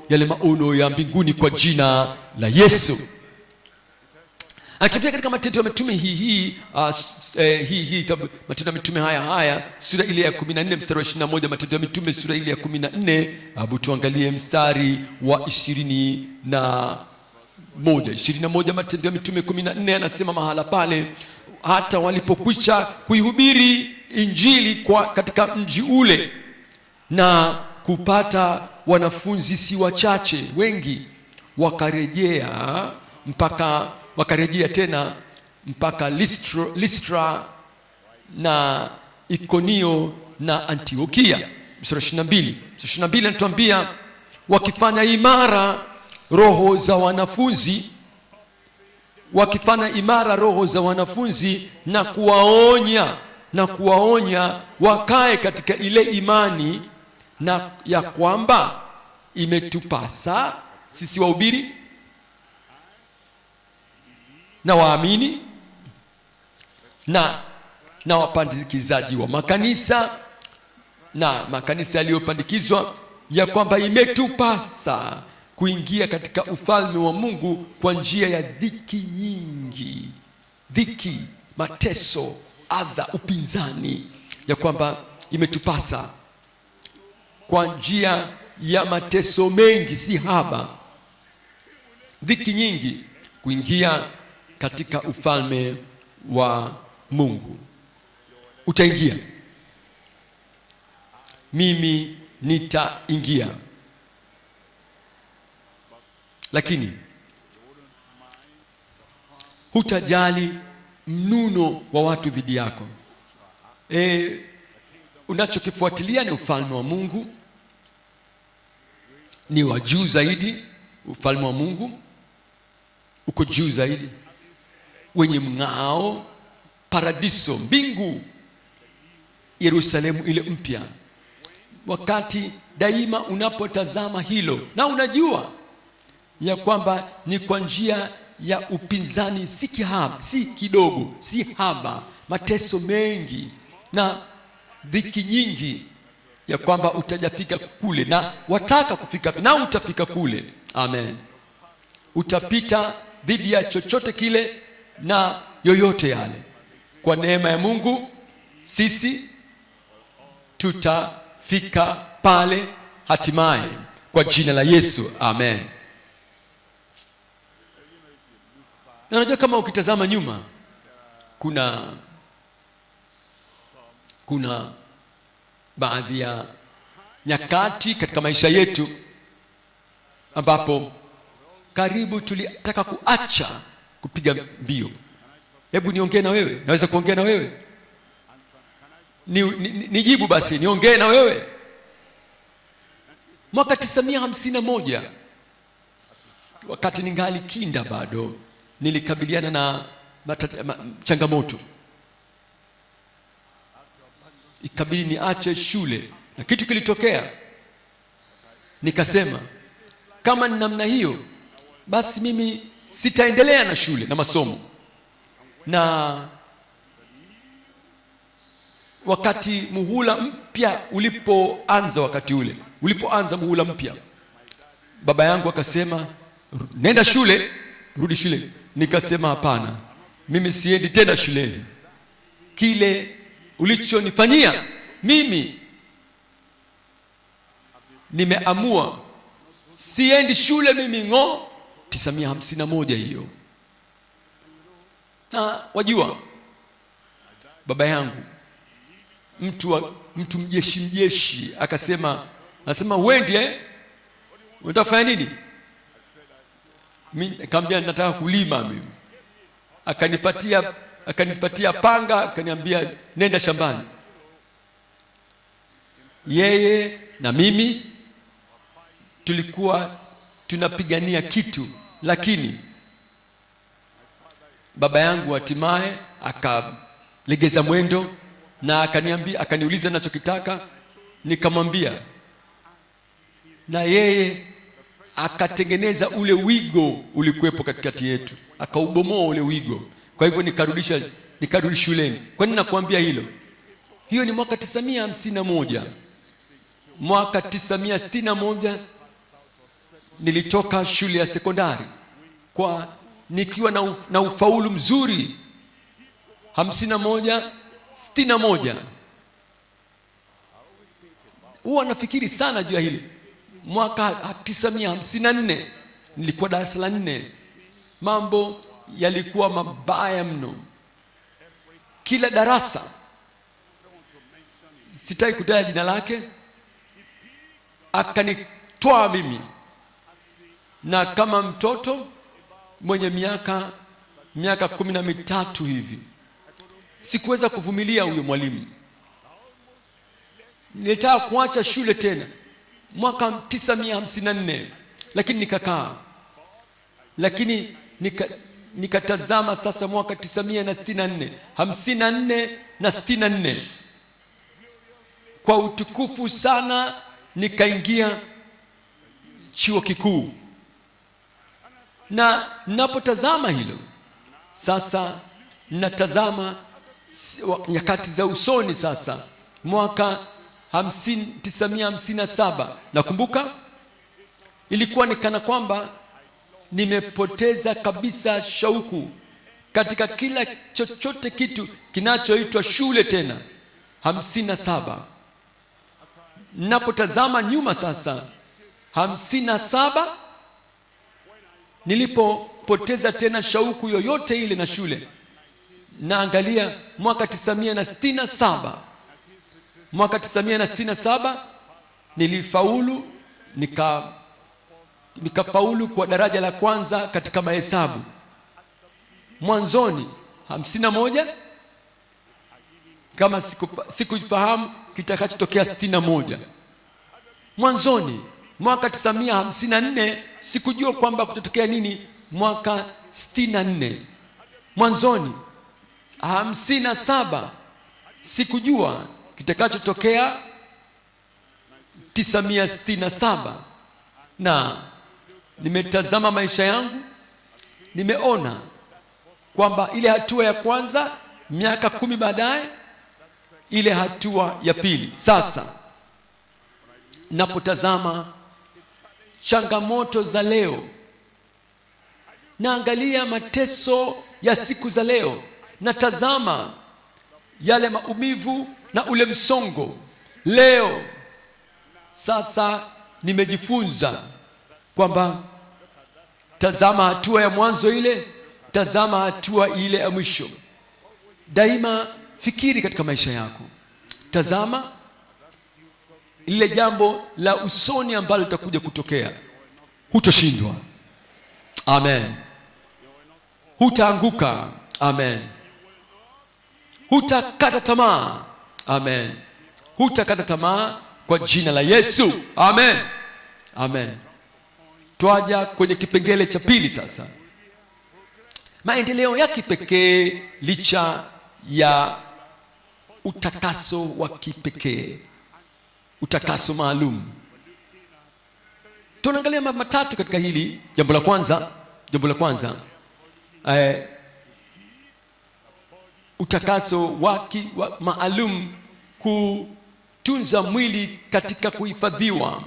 ya mbinguni kwa jina la Yesu. Akitupia katika Matendo ya Mitume Matendo ya Mitume haya sura ile ya 14 mstari wa 21. Matendo ya Mitume sura ile ya 14, hebu tuangalie mstari wa 21. Matendo ya Mitume 14 anasema mahala pale, hata walipokwisha kuihubiri Injili katika mji ule na kupata wanafunzi si wachache, wengi wakarejea tena mpaka Listra na Ikonio na Antiokia. Sura 22 anatuambia wakifanya imara roho za wanafunzi na kuwaonya wakae katika ile imani, na ya kwamba imetupasa sisi wahubiri na waamini na wapandikizaji wa makanisa na makanisa yaliyopandikizwa, ya kwamba imetupasa kuingia katika ufalme wa Mungu kwa njia ya dhiki nyingi, mateso, adha, upinzani, ya kwamba imetupasa kwa njia ya mateso mengi, si haba, dhiki nyingi, kuingia katika ufalme wa Mungu. Utaingia, mimi nitaingia, lakini hutajali mnuno wa watu dhidi yako. Unachokifuatilia ni ufalme wa Mungu, ni wa juu zaidi. Ufalme wa Mungu uko juu zaidi, wenye mng'ao, paradiso, mbingu, Yerusalemu ile mpya, wakati daima unapotazama hilo na unajua ya kwamba ni kwa njia ya upinzani, si kidogo, si haba, mateso mengi na dhiki nyingi, ya kwamba utajafika kule na wataka kufika na utafika kule. Amen. Utapita dhidi ya chochote kile na yoyote yale. Kwa neema ya Mungu sisi tutafika pale hatimaye kwa jina la Yesu. Amen. Na unajua kama ukitazama nyuma kuna baadhi ya nyakati katika maisha yetu ambapo karibu tulitaka kuacha kupiga mbio. Hebu niongee na wewe, naweza kuongea na wewe? Nijibu basi, niongee na wewe. Mwaka 1951 wakati ningali kinda bado, nilikabiliana na changamoto. Ikabidi niache shule na kitu kilitokea. Nikasema kama ni namna hiyo, basi mimi sitaendelea na shule na masomo. Na wakati muhula mpya ulipoanza, ulipoanza muhula mpya, baba yangu akasema nenda shule, rudi shule. Nikasema hapana, mimi siendi tena shuleni. Kile ulichonifanyia mimi, nimeamua siendi shule mimi ngo. 1951 hiyo. Na wajua baba yangu mtu mjeshi anasema uendi unataka kufanya nini? Mimi nikamwambia nataka kulima mimi. Akanipatia panga, akaniambia nenda shambani. Yeye na mimi tulikuwa tunapigania kitu, lakini baba yangu hatimaye akalegeza mwendo na akaniuliza ninachokitaka. Nikamwambia, na yeye akatengeneza ule wigo ulikuwepo katikati yetu, akaubomoa ule wigo. Kwa hivyo nikarudi shuleni. Kwa nini nakuambia hilo? Hiyo ni mwaka 1951. Mwaka 1961 nilitoka shule ya sekondari nikiwa na ufaulu mzuri 61. Huwa nafikiri sana juu ya hili. Mwaka 1954 nilikuwa darasa la 4. Mambo yalikuwa mabaya mno. Kila darasa, sitaki kutaja jina lake, akanitwaa mimi, na kama mtoto mwenye miaka 13 hivi, sikuweza kuvumilia huyo mwalimu. Nilitaka kuacha shule tena mwaka 1954, lakini nikakaa. Lakini nikatazama sasa mwaka 1964, 54 na 64, kwa utukufu sana nikaingia chuo kikuu. Na ninapotazama hilo sasa, natazama nyakati za usoni sasa. Mwaka 1957 nakumbuka, ilikuwa ni kana kwamba nimepoteza kabisa shauku katika kila chochote kitu kinachoitwa shule tena. 57 ninapotazama nyuma sasa, 57 nilipopoteza tena shauku yoyote ile na shule. Naangalia mwaka 1967. Mwaka 1967 nilifaulu, nikafaulu kwa daraja la kwanza katika mahesabu. Mwanzoni 51, kama sikufahamu kitakachotokea 61. Mwanzoni mwaka 1954 sikujua kwamba kutatokea nini mwaka 64. Mwanzoni 57 sikujua kitakachotokea 1967 na nimetazama maisha yangu, nimeona kwamba ile hatua ya kwanza, miaka 10 baadaye, ile hatua ya pili. Sasa napotazama changamoto za leo, naangalia mateso ya siku za leo, natazama yale maumivu na ule msongo leo. Sasa nimejifunza kwamba tazama hatua ya mwanzo ile, tazama hatua ile ya mwisho. Daima fikiri katika maisha yako, tazama lile jambo la usoni ambalo litakuja kutokea. Hutoshindwa. Amen. Hutaanguka. Amen. Hutakata tamaa. Amen. Hutakata tamaa kwa jina la Yesu. Amen. Amen. Twaja kwenye kipengele cha pili sasa. Maendeleo ya kipekee licha ya utakaso wa kipekee, utakaso maalum. Tunaangalia mambo matatu katika hili. Jambo la kwanza, utakaso wa maalum, kutunza mwili katika kuhifadhiwa.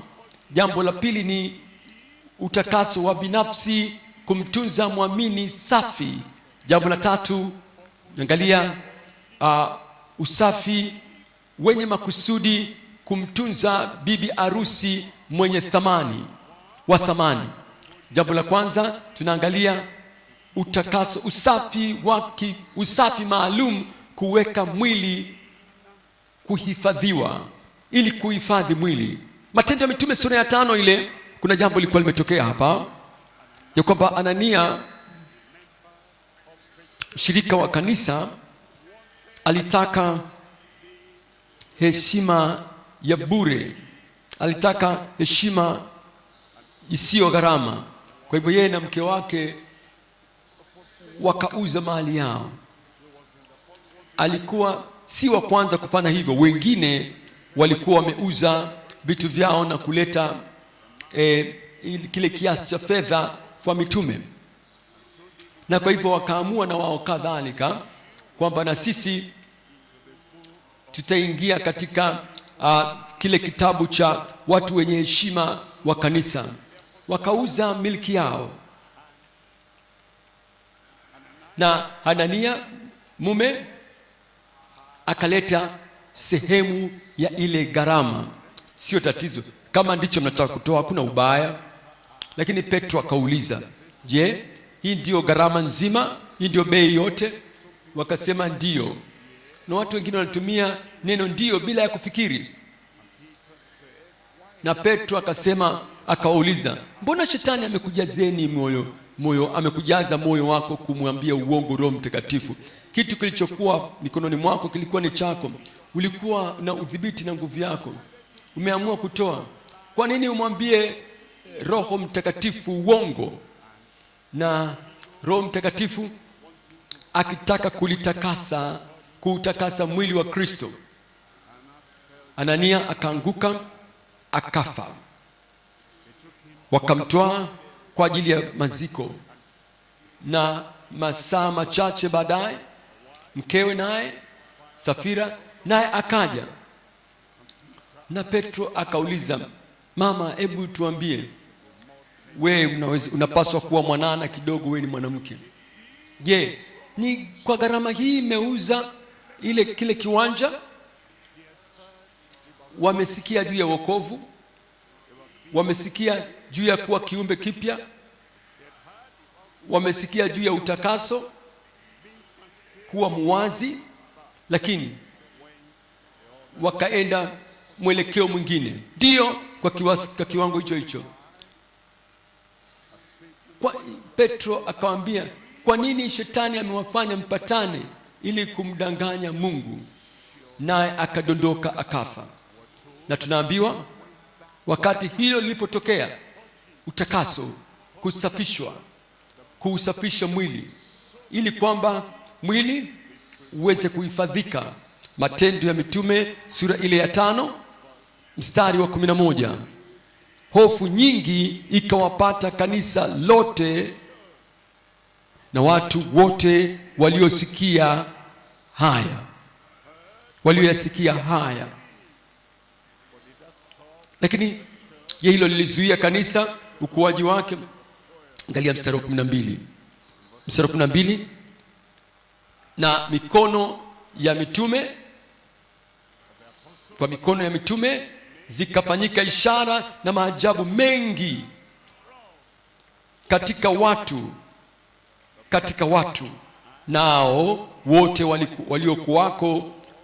Jambo la pili ni utakaso wa binafsi, kumtunza mwamini safi. Jambo la tatu, angalia usafi wenye makusudi, kumtunza bibi arusi mwenye wa thamani. Jambo la kwanza tunaangalia utakaso, usafi maalum, kuweka mwili kuhifadhiwa, ili kuhifadhi mwili. Matendo ya Mitume sura ya 5 ile, kuna jambo lilikuwa limetokea hapa ya kwamba Anania, mshirika wa kanisa, alitaka heshima ya bure, alitaka heshima isiyo gharama. Kwa hivyo yeye na mke wake wakauza mali yao. Alikuwa si wa kwanza kufanya hivyo, wengine walikuwa wameuza vitu vyao na kuleta kile kiasi cha fedha kwa mitume, na kwa hivyo wakaamua na wao kadhalika kwamba na sisi tutaingia katika kile kitabu cha watu wenye heshima wa kanisa. Wakauza milki yao, na Anania mume akaleta sehemu ya ile gharama. Sio tatizo, kama ndicho mnataka kutoa, hakuna ubaya. Lakini Petro akauliza, je, hii ndio gharama nzima? Hii ndio bei yote? Wakasema ndio. Na watu wengine wanatumia neno ndio bila ya kufikiri. Na Petro akauliza, mbona shetani amekujazeni moyo, amekujaza moyo wako kumwambia uongo Roho Mtakatifu? Kitu kilichokuwa mikononi mwako kilikuwa ni chako, ulikuwa na udhibiti na nguvu yako, umeamua kutoa. Kwa nini umwambie Roho Mtakatifu uongo? Na Roho Mtakatifu akitaka kuutakasa mwili wa Kristo, Anania akaanguka akafa. Wakamtoa kwa ajili ya maziko, na masaa machache baadaye mkewe naye Safira naye akaja, na Petro akauliza, mama, hebu tuambie, wewe unapaswa kuwa mwanana kidogo, wewe ni mwanamke. Je, ni kwa gharama hii imeuza kile kiwanja? Wamesikia juu ya wokovu, wamesikia juu ya kuwa kiumbe kipya, wamesikia juu ya utakaso, kuwa muwazi, lakini wakaenda mwelekeo mwingine. Ndio kwa kiwango hicho. Petro akamwambia, kwa nini shetani amewafanya mpatane ili kumdanganya Mungu? Naye akadondoka akafa. Na tunaambiwa wakati hilo lilipotokea, utakaso, kuusafisha mwili ili kwamba mwili uweze kuhifadhika. Matendo ya Mitume sura ile ya 5 mstari wa 11, hofu nyingi ikawapata kanisa lote na watu wote walioyasikia haya. Lakini je, hilo lilizuia kanisa ukuaji wake? Angalia mstari wa 12. Mstari wa 12, na mikono ya mitume, kwa mikono ya mitume zikafanyika ishara na maajabu mengi katika watu, nao wote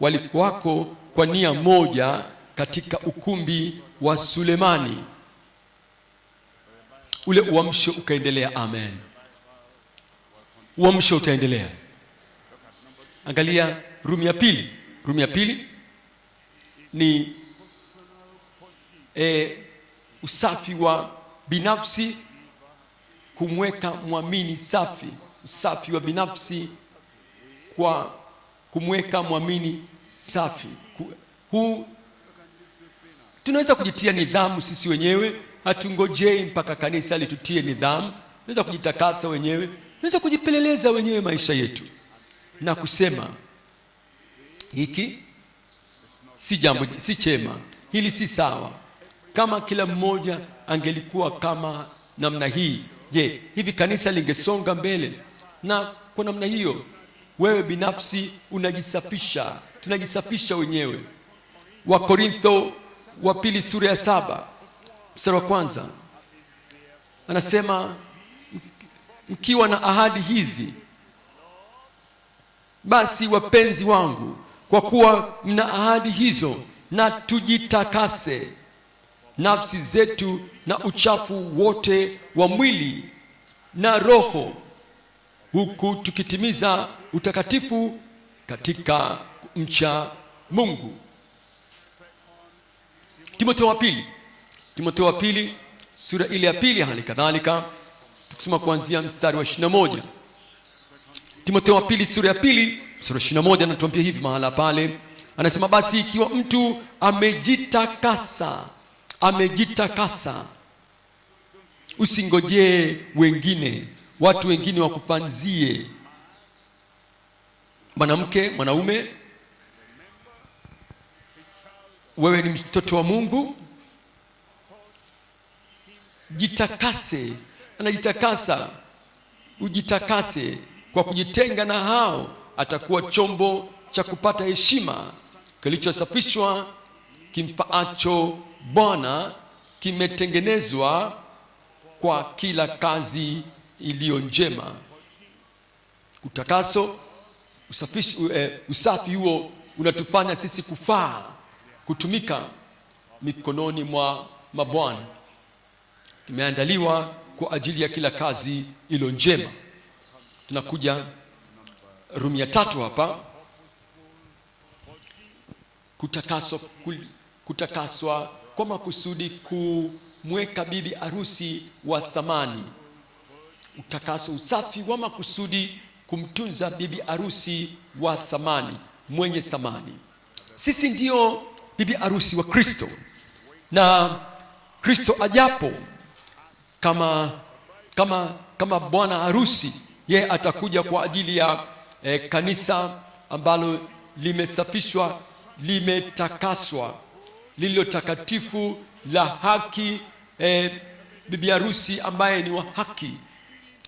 walikuwako kwa nia moja katika ukumbi wa Sulemani. Ule uamsho ukaendelea. Amen. Uamsho utaendelea. Angalia Rumi ya pili ni usafi wa binafsi, kumweka mwamini safi. Usafi wa binafsi kwa kumweka mwamini safi. Tunaweza kujitia nidhamu sisi wenyewe, hatungojei mpaka kanisa litutie nidhamu. Tunaweza kujitakasa wenyewe, tunaweza kujipeleleza wenyewe maisha yetu na kusema hiki si jambo, si chema, hili si sawa. Kama kila mmoja angelikuwa kama namna hii, je, hivi kanisa lingesonga mbele? Na kwa namna hiyo wewe binafsi unajisafisha, tunajisafisha wenyewe. Wakorintho wa pili sura ya 7 mstari wa 1 anasema, mkiwa na ahadi hizi, basi wapenzi wangu, kwa kuwa mna ahadi hizo, na tujitakase nafsi zetu na uchafu wote wa mwili na roho, huku tukitimiza utakatifu katika kumcha Mungu. Timotheo wa pili sura ile ya 2 hali kadhalika, tukisoma kuanzia mstari wa 21. Timotheo wa pili sura ya 2 mstari wa 21 anatuambia hivi mahala pale, anasema, basi ikiwa mtu amejitakasa, usingojee watu wengine wakufanzie. Mwanamke, mwanaume, wewe ni mtoto wa Mungu, jitakase. Anajitakasa, ujitakase kwa kujitenga na hao, atakuwa chombo cha kupata heshima, kilichosafishwa kimpaacho Bwana, kimetengenezwa kwa kila kazi iliyo njema. Utakaso, usafi huo unatufanya sisi kufaa kutumika mikononi mwa mabwana. Kimeandaliwa kwa ajili ya kila kazi iliyo njema. Tunakuja Rumi ya 3 hapa. Kutakaswa kwa makusudi kumweka bibi arusi wa thamani. Utakaso, usafi wa makusudi kumtunza bibi arusi wa thamani, mwenye thamani. Sisi ndio bibi arusi wa Kristo, na Kristo ajapo kama bwana harusi, yeye atakuja kwa ajili ya kanisa ambalo limesafishwa, limetakaswa, lililo takatifu, la haki, bibi harusi ambaye ni wa haki,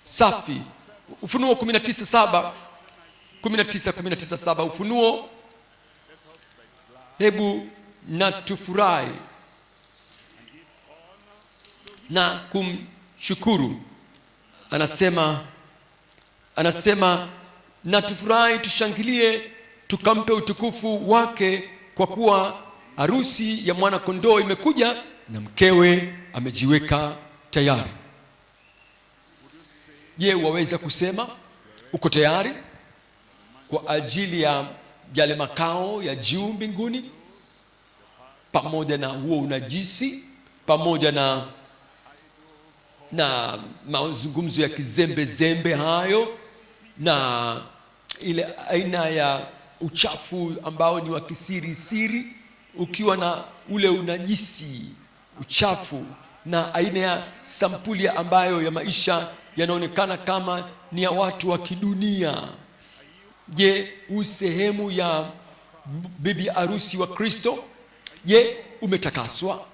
safi. Ufunuo 19:7 Ufunuo, hebu na tufurahi na kumshukuru. Anasema na tufurahi, tushangilie, tukampe utukufu wake, kwa kuwa harusi ya mwana kondoo imekuja, na mkewe amejiweka tayari. Je, waweza kusema uko tayari kwa ajili ya yale makao ya juu mbinguni, pamoja na huo unajisi, pamoja na mazungumzo ya kizembe hayo, na ile aina ya uchafu ambao ni wa kisiri, ukiwa na ule unajisi, uchafu na aina ya sampuli ambayo ya maisha yanaonekana kama ni ya watu wa kidunia. Je, usehemu ya bibi harusi wa Kristo? Je, umetakaswa?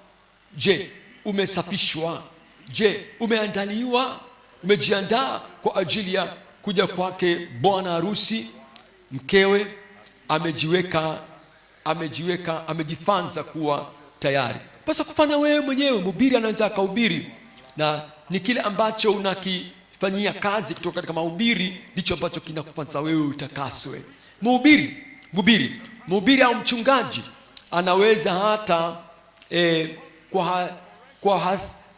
Je, umesafishwa? Je, umeandaliwa? Umejiandaa kwa ajili ya kuja kwake bwana harusi? Mkewe amejifanza kuwa tayari. Pasa kufanya wewe mwenyewe. Mhubiri anaweza akahubiri, na ni kile ambacho unakifanyia kazi kutoka katika mahubiri ndicho ambacho kinakufanya wewe utakaswe. Mhubiri au mchungaji anaweza hata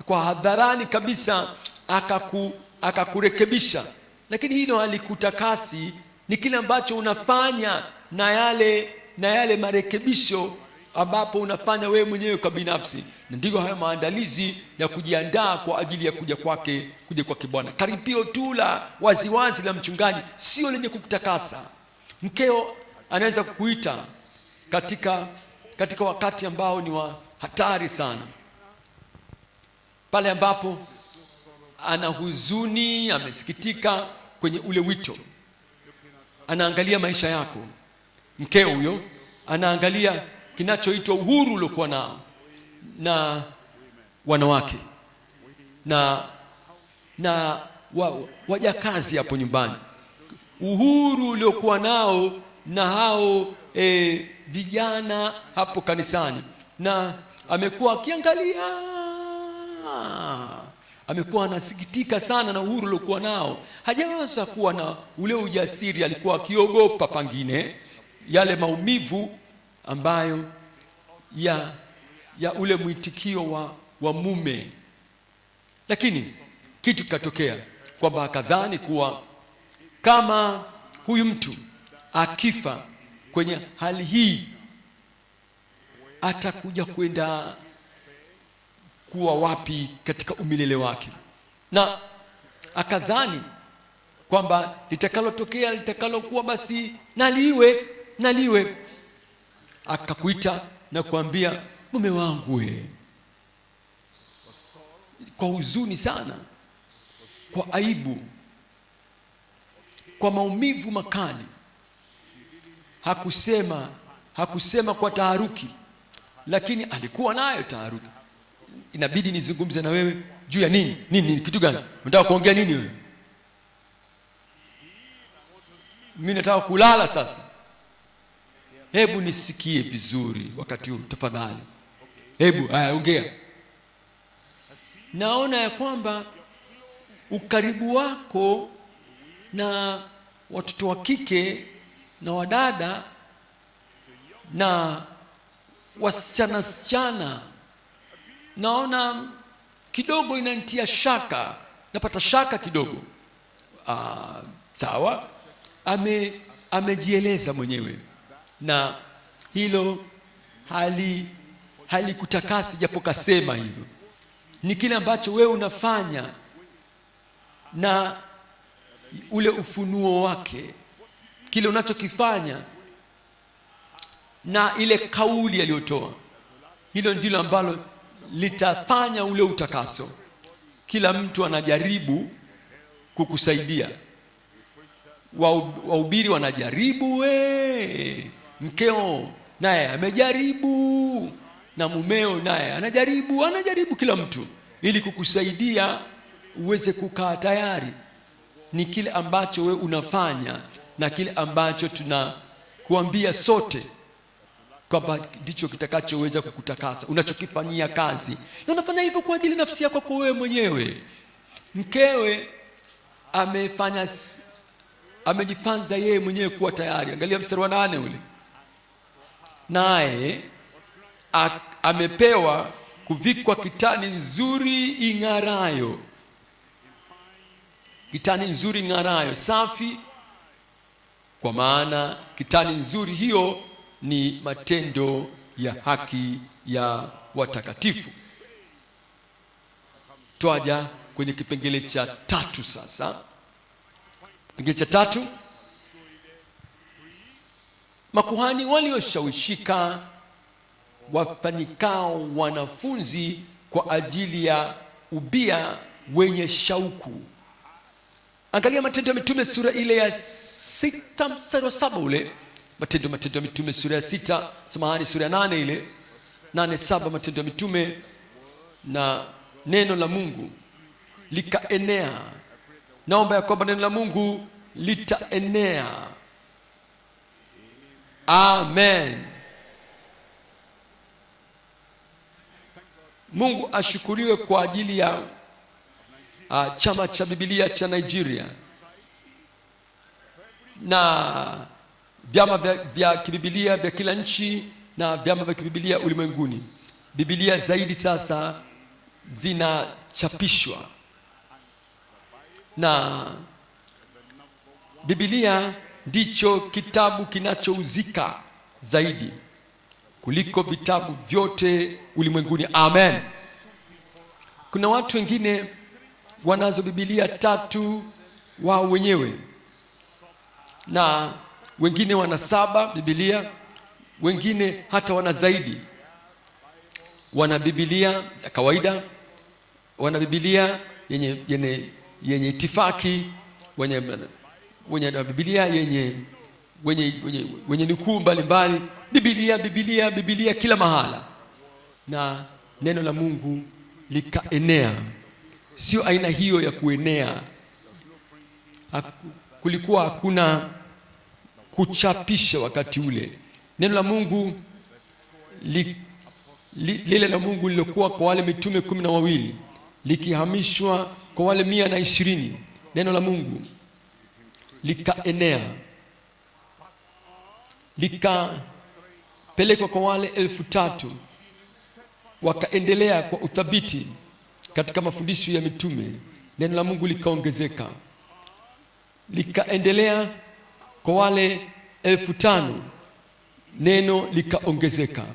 kwa hadharani kabisa akakurekebisha, lakini hilo halikutakasi. Ni kile ambacho unafanya na yale marekebisho ambapo unafanya wewe mwenyewe kwa binafsi, na ndivyo haya maandalizi ya kujiandaa kwa ajili ya kuja kwake Bwana. Karipio tu la waziwazi la mchungaji sio lenye kukutakasa. Mkeo anaweza kukuita katika wakati ambao ni wa hatari sana, pale ambapo ana huzuni, amesikitika kwenye ule wito. Anaangalia maisha yako. Mkeo huyo anaangalia kinachoitwa uhuru uliokuwa nao na wanawake na wajakazi hapo nyumbani, uhuru uliokuwa nao na hao vijana hapo kanisani, na amekuwa akiangalia, amekuwa anasikitika sana na uhuru uliokuwa nao. Hajaweza kuwa na ule ujasiri, alikuwa akiogopa pangine yale maumivu ambayo ya ule mwitikio wa mume. Lakini kitu kikatokea kwamba akadhani kuwa kama huyu mtu akifa kwenye hali hii atakuja kwenda kuwa wapi katika umilele wake, na akadhani kwamba litakalokuwa basi naliwe. Akakuita na kuambia, mume wangu kwa huzuni sana, kwa aibu, kwa maumivu makali. Hakusema kwa taharuki, lakini alikuwa nayo taharuki. Inabidi nizungumze na wewe juu ya nini? Kitu gani? Unataka kuongea nini wewe? Mimi nataka kulala sasa. Hebu nisikie vizuri wakati huu tafadhali. Hebu ongea. Naona ya kwamba ukaribu wako na watoto wa kike na wadada na wasichana, naona kidogo inanitia shaka, napata shaka kidogo. Sawa, amejieleza mwenyewe, na hilo halikutakasi japo kasema hivyo. Ni kile ambacho wewe unafanya na ule ufunuo wake, kile unachokifanya na ile kauli aliyotoa, hilo ndilo ambalo litafanya ule utakaso. Kila mtu anajaribu kukusaidia, wahubiri wanajaribu, mkeo naye amejaribu, na mumeo naye anajaribu, kila mtu ili kukusaidia uweze kukaa tayari. Ni kile ambacho we unafanya na kile ambacho tunakuambia sote kwamba ndicho kitakachoweza kukutakasa, unachokifanyia kazi, na unafanya hivyo kwa ajili nafsi yako kwa wewe mwenyewe. Mkewe amejifanza yeye mwenyewe kuwa tayari. Angalia mstari wa 8 ule. Naye amepewa kuvikwa kitani nzuri ing'arayo, kitani nzuri ing'arayo safi, kwa maana kitani nzuri hiyo ni matendo ya haki ya watakatifu. Twaja kwenye kipengele cha 3 sasa. Kipengele cha 3, makuhani walioshawishika wafanyikao wanafunzi kwa ajili ya ubia wenye shauku. Angalia Matendo ya Mitume sura ile ya 6 mstari wa 7 ule. Matendo ya Mitume sura ya 6, samahani, sura ya 8 ile 8:7, Matendo ya Mitume. Na neno la Mungu likaenea. Naomba ya kwamba neno la Mungu litaenea. Amen. Mungu ashukuriwe kwa ajili ya chama cha Biblia cha Nigeria na vyama vya kibibilia vya kila nchi na vyama vya kibibilia ulimwenguni. Biblia zaidi sasa zinachapishwa, na Biblia ndicho kitabu kinachouzika zaidi kuliko vitabu vyote ulimwenguni. Amen. Kuna watu wengine wanazo Biblia 3 wao wenyewe, na wengine wana 7 Biblia, wengine hata wana zaidi. Wana Biblia ya kawaida, wana Biblia yenye itifaki, wenye Biblia wenye nukuu mbalimbali. Biblia kila mahala. Na neno la Mungu likaenea. Sio aina hiyo ya kuenea. Kulikuwa hakuna kuchapisha wakati ule. Neno la Mungu lile la Mungu lilokuwa kwa wale mitume 12 likihamishwa kwa wale 120. Neno la Mungu likaenea, likapelekwa kwa wale 3,000, wakaendelea kwa uthabiti katika mafundisho ya mitume. Neno la Mungu likaongezeka, likaendelea kwa wale 5,000, neno likaongezeka,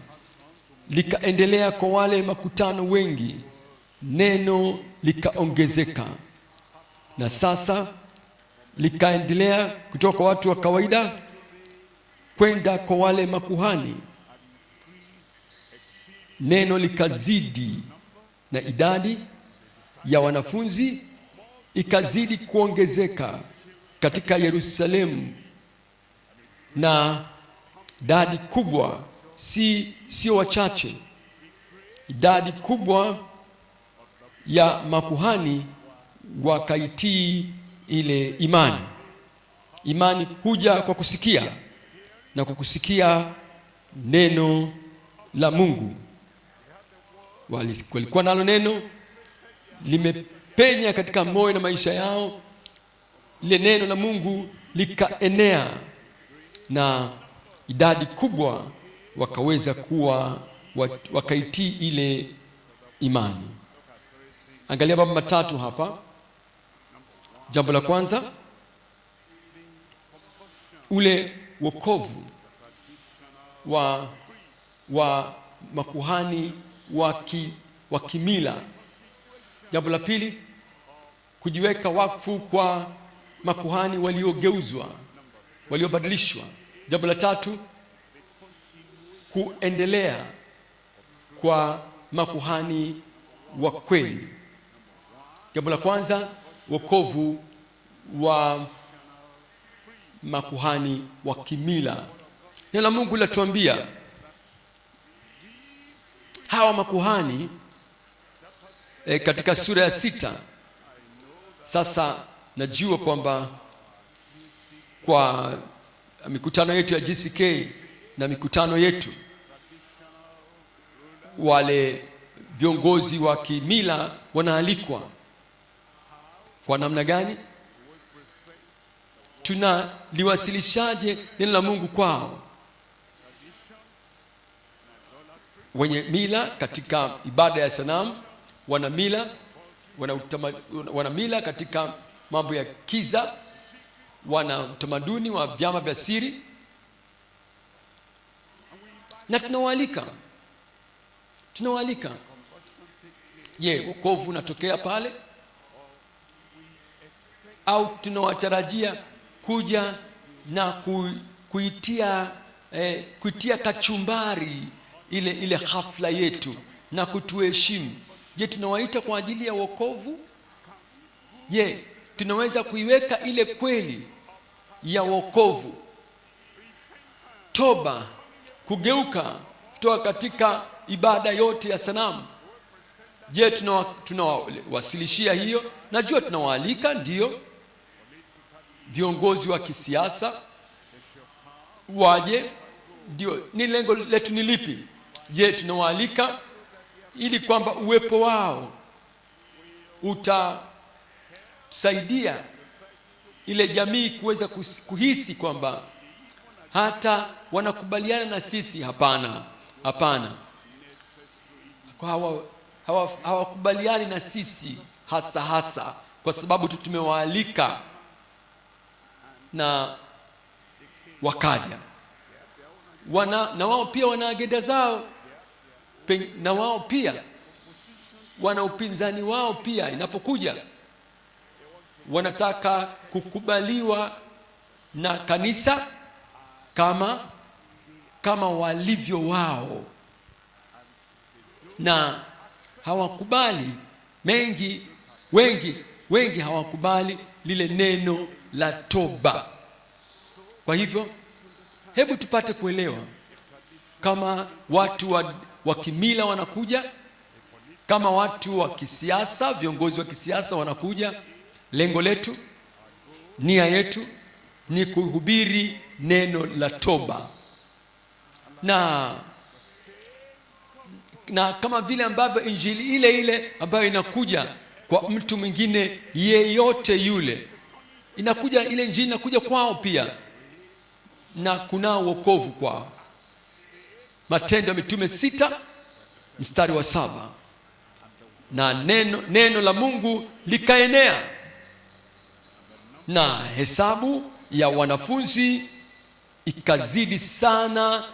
likaendelea kwa wale makutano wengi, neno likaongezeka, na sasa likaendelea kutoka kwa watu wa kawaida kwenda kwa wale makuhani. Neno likazidi, na idadi ya wanafunzi ikazidi kuongezeka katika Yerusalemu, na idadi kubwa, sio wachache, idadi kubwa ya makuhani wakaitii ile imani. Imani huja kwa kusikia, na kwa kusikia neno la Mungu. Walikuwa nalo neno, limepenya katika moyo na maisha yao. Ile neno la Mungu likaenea, na idadi kubwa wakaweza kuwa wakaitii ile imani. Angalia mambo matatu hapa. Jambo la kwanza, ule wokovu wa makuhani wa kimila. Jambo la pili, kujiweka wakfu kwa makuhani waliogeuzwa, waliobadilishwa. Jambo la tatu, kuendelea kwa makuhani wa kweli. Jambo la kwanza, wokovu wa makuhani wa kimila. Neno la Mungu linatuambia hawa makuhani katika sura ya 6. Sasa najua kwamba kwa mikutano yetu ya GCK na mikutano yetu, wale viongozi wa kimila wanaalikwa. Kwa namna gani? Tunaliwasilishaje neno la Mungu kwao? Wenye mila katika ibada ya sanamu, wana mila katika mambo ya kiza, wana utamaduni wa vyama vya siri, na tunawaalika. Je, wokovu unatokea pale, au tunawatarajia kuja na kuitia kachumbari ile hafla yetu na kutuheshimu. Je, tunawaita kwa ajili ya wokovu? Je, tunaweza kuiweka ile kweli ya wokovu, toba, kugeuka kutoka katika ibada yote ya sanamu? Je, tunawasilishia hiyo? Najua tunawaalika, ndio viongozi wa kisiasa waje, ndio. Ni lengo letu ni lipi? Je, tunawaalika ili kwamba uwepo wao utasaidia ile jamii kuweza kuhisi kwamba hata wanakubaliana na sisi? Hapana, hapana. Hawakubaliani na sisi hasa kwa sababu tu tumewaalika na wakaja. Na wao pia wana agenda zao, na wao pia wana upinzani wao pia. Inapokuja wanataka kukubaliwa na kanisa kama walivyo wao, na hawakubali wengi hawakubali lile neno la toba. Kwa hivyo hebu tupate kuelewa, kama watu wa kimila wanakuja, kama watu wa kisiasa, viongozi wa kisiasa wanakuja, lengo letu, nia yetu ni kuhubiri neno la toba, na kama vile ambavyo injili ile ambayo inakuja kwa mtu mwingine yeyote yule, inakuja ile injili inakuja kwao pia, na kunao wokovu kwao. Matendo ya Mitume 6:7, na neno la Mungu likaenea, na hesabu ya wanafunzi ikazidi sana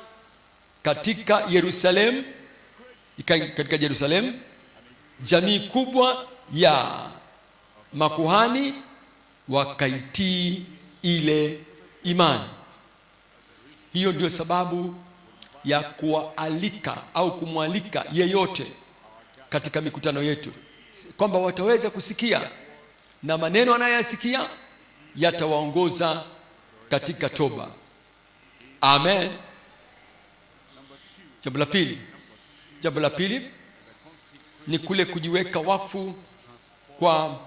katika Yerusalemu. Jamii kubwa ya makuhani wakaitii ile imani. Hiyo ndio sababu ya kualika au kumwalika yeyote katika mikutano yetu, kwamba wataweza kusikia, na maneno anayoyasikia yatawaongoza katika toba. Amen. Jambo la pili ni kule kujiweka wakfu kwa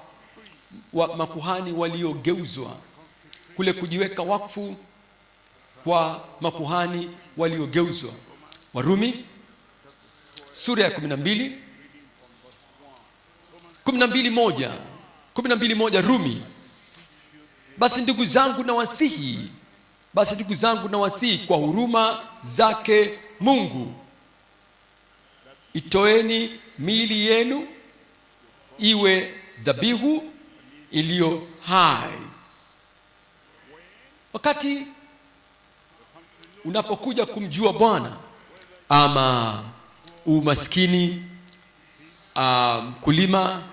makuhani waliogeuzwa, kule kujiweka wakfu kwa makuhani waliogeuzwa. Warumi sura ya 12:1. Rumi, basi ndugu zangu nawasihi kwa huruma zake Mungu, itoeni miili yenu iwe dhabihu iliyo hai. Wakati unapokuja kumjua Bwana, ama umaskini, mkulima,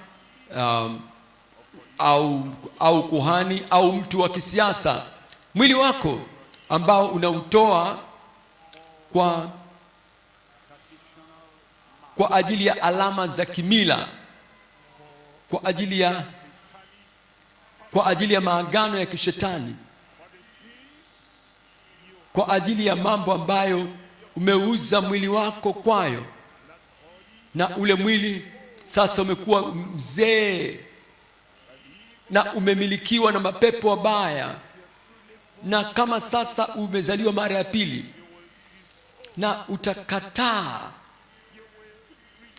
au kuhani au mtu wa kisiasa, mwili wako ambao unautoa kwa ajili ya alama za kimila, kwa ajili ya maagano ya kishetani, kwa ajili ya mambo ambayo umeuza mwili wako kwayo, na ule mwili sasa umekuwa mzee na umemilikiwa na mapepo wabaya, na kama sasa umezaliwa mara ya pili, na utakataa,